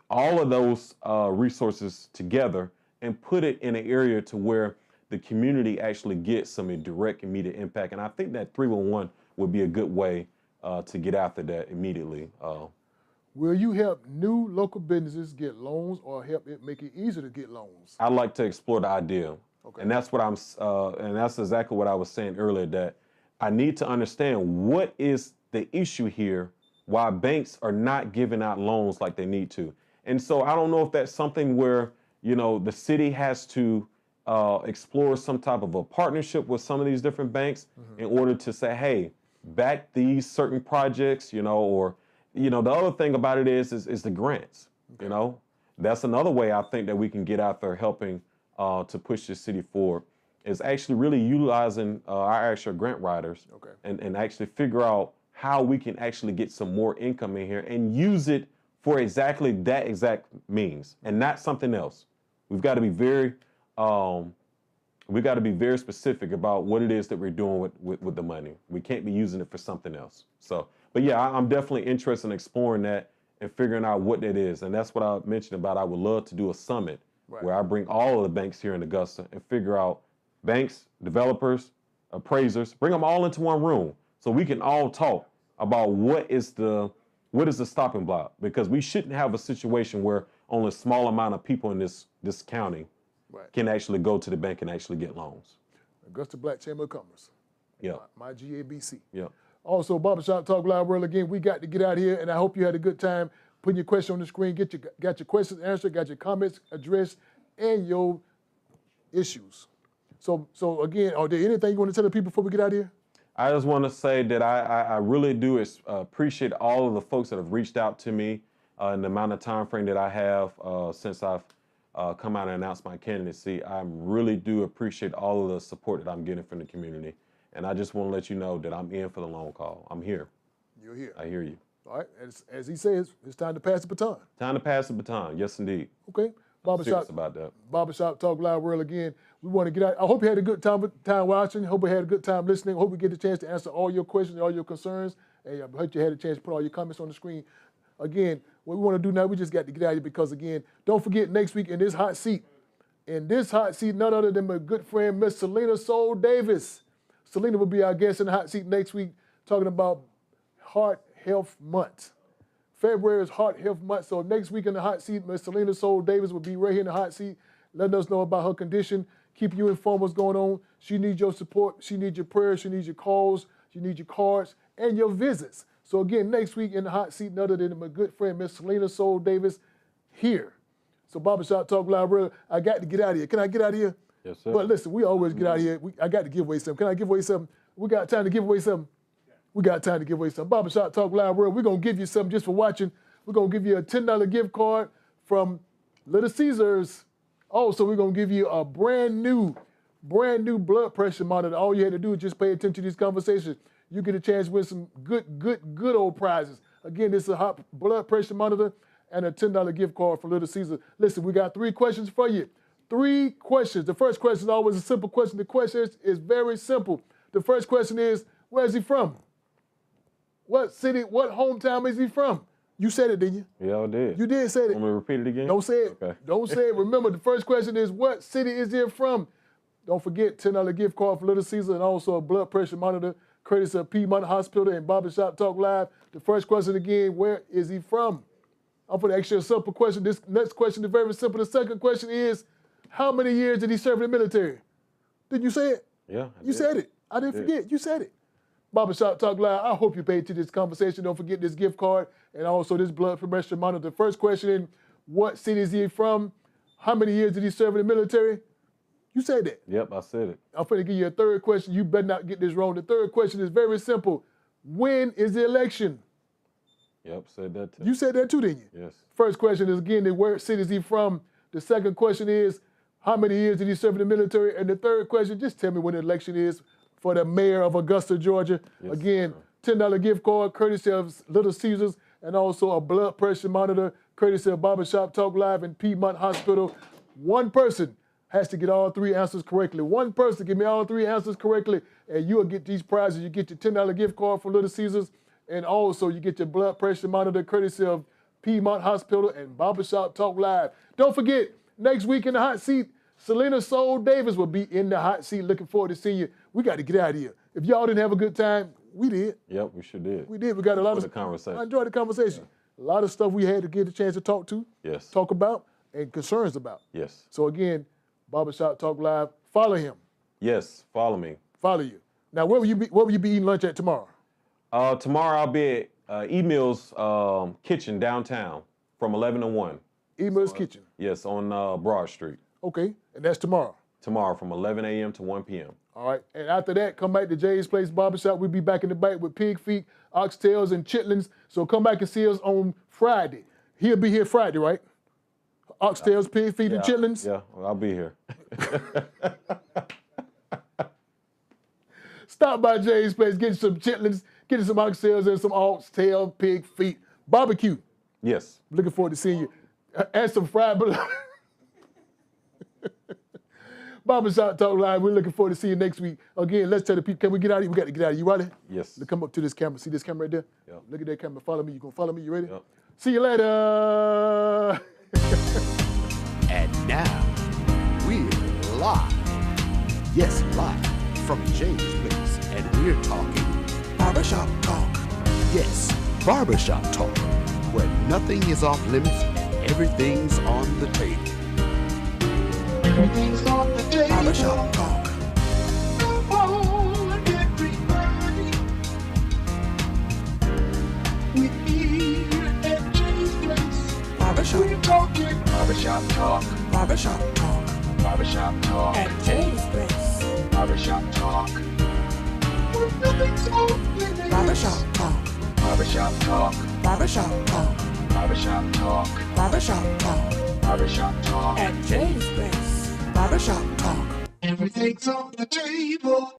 all of those resources together and put it in an area to where the community actually gets some direct, immediate impact. And I think that 311 would be a good way to get after that immediately. Will you help new local businesses get loans or help it make it easier to get loans? I'd like to explore the idea. Okay. And that's what and that's exactly what I was saying earlier, that I need to understand what is the issue here, why banks are not giving out loans like they need to. And so I don't know if that's something where, the city has to explore some type of a partnership with some of these different banks in order to say, hey, back these certain projects, or, the other thing about it is the grants, That's another way I think that we can get out there helping to push the city forward, is actually really utilizing our actual grant writers and actually figure out how we can actually get some more income in here and use it for exactly that exact means and not something else. We've got to be very specific about what it is that we're doing with the money. We can't be using it for something else. So, but yeah, I'm definitely interested in exploring that and figuring out what that is. And that's what I mentioned about I would love to do a summit where I bring all of the banks here in Augusta and figure out banks, developers, appraisers, bring them all into one room so we can all talk about what is the stopping block, because we shouldn't have a situation where only a small amount of people in this county can actually go to the bank and actually get loans. Augusta Black Chamber of Commerce. Yeah. My GABC. Yeah. Also, Barbershop Talk Live World again. We got to get out here, and I hope you had a good time putting your question on the screen. Got your questions answered, got your comments addressed, and your issues. So again, are there anything you want to tell the people before we get out of here? I just want to say that I really do appreciate all of the folks that have reached out to me in the amount of time frame that I have since I've come out and announced my candidacy. I really do appreciate all of the support that I'm getting from the community. And I just want to let you know that I'm in for the long call. I'm here. You're here. I hear you. All right. As he says, it's time to pass the baton. Time to pass the baton. Yes, indeed. Okay. Serious about that. Barbershop Talk Live World again. We want to get out. I hope you had a good time watching. Hope you had a good time listening. Hope we get the chance to answer all your questions, all your concerns. And I hope you had a chance to put all your comments on the screen. Again, what we want to do now, we just got to get out of here because, again, don't forget next week in this hot seat, none other than my good friend, Miss Selena Soul Davis. Selena will be our guest in the hot seat next week talking about Heart Health Month. February is Heart Health Month, so next week in the hot seat, Miss Selena Soul Davis will be right here in the hot seat, letting us know about her condition, keep you informed what's going on. She needs your support. She needs your prayers. She needs your calls. She needs your cards and your visits. So again, next week in the hot seat, none other than my good friend, Miss Selena Soul Davis, here. So Barbershop Talk Live World, I got to get out of here. Can I get out of here? Yes, sir. But listen, we always get out of here. I got to give away something. Can I give away something? We got time to give away something? We got time to give away something. Barbershop Talk Live World, we're going to give you something just for watching. We're going to give you a $10 gift card from Little Caesars. Also, we're going to give you a brand new blood pressure monitor. All you had to do is just pay attention to these conversations. You get a chance to win some good old prizes. Again, this is a hot blood pressure monitor and a $10 gift card from Little Caesars. Listen, we got 3 questions for you. 3 questions. The first question is always a simple question. The question is very simple. The first question is, where is he from? What city, what hometown is he from? You said it, didn't you? Yeah, I did. You did say it. Want me to repeat it again? Don't say it. Okay. Don't say it. Remember, the first question is, what city is it from? Don't forget, $10 gift card for Little Caesar and also a blood pressure monitor, courtesy of Piedmont Hospital and Barbershop Talk Live. The first question again, where is he from? I'm going to ask you a simple question. This next question is very simple. The second question is, how many years did he serve in the military? Did you say it? Yeah, You said it. I didn't forget. You said it. Barbershop Talk Live, I hope you paid to this conversation. Don't forget this gift card and also this blood pressure monitor. The first question, what city is he from? How many years did he serve in the military? You said that. Yep, I said it. I'm going to give you a third question. You better not get this wrong. The third question is very simple. When is the election? Yep, said that too. You said that too, didn't you? Yes. First question is, again, where city is he from? The second question is, how many years did he serve in the military? And the third question, just tell me when the election is for the mayor of Augusta, Georgia. Yes, Again, $10 gift card, courtesy of Little Caesars, and also a blood pressure monitor, courtesy of Barbershop Talk Live and Piedmont Hospital. One person has to get all three answers correctly. One person give me all three answers correctly, and you'll get these prizes. You get your $10 gift card from Little Caesars, and also you get your blood pressure monitor, courtesy of Piedmont Hospital and Barbershop Talk Live. Don't forget, next week in the hot seat, Selena Soul Davis will be in the hot seat. Looking forward to seeing you. We got to get out of here. If y'all didn't have a good time, we did. Yep, we sure did. We did. We got a lot of the conversation. I enjoyed the conversation. A lot of stuff we had to get a chance to talk to, Yes. talk about, and concerns about. Yes. So again, Barbershop Talk Live. Follow him. Yes, follow me. Follow you. Now, where will you be eating lunch at tomorrow? Tomorrow I'll be at Emil's Kitchen downtown from 11 to 1. Emil's Kitchen. Yes, on Broad Street. Okay, and that's tomorrow. Tomorrow from 11 a.m. to 1 p.m. All right, and after that, come back to Jay's Place Barbershop. We'll be back in the bite with pig feet, oxtails, and chitlins. So come back and see us on Friday. He'll be here Friday, right? Oxtails, pig feet, and chitlins? Yeah, I'll be here. Stop by Jay's Place, get you some chitlins, get you some oxtails and some oxtail, pig feet. Barbecue. Yes. Looking forward to seeing you. And some fried bologna. Barbershop Talk Live. We're looking forward to seeing you next week. Again, let's tell the people, can we get out of here? We got to get out of here. You ready? Yes. Let's come up to this camera. See this camera right there? Yep. Look at that camera. Follow me. You going to follow me? You ready? Yep. See you later. And now, we're live. Yes, live from James Place. And we're talking, Barbershop Talk. yes, barbershop talk, where nothing is off limits and everything's on the table. Everything's on the table. Barbershop Talk. Oh, and everybody, we're here at James Place. Barbershop. We're talking barbershop talk, Barbershop Talk. barbershop talk, At James Place. barbershop talk. Where nothing's off limits. Barbershop Talk. Barbershop talk, Barbershop Talk. barbershop talk, Barbershop Talk. barbershop talk. At James Place. Barbershop Talk. Everything's on the table.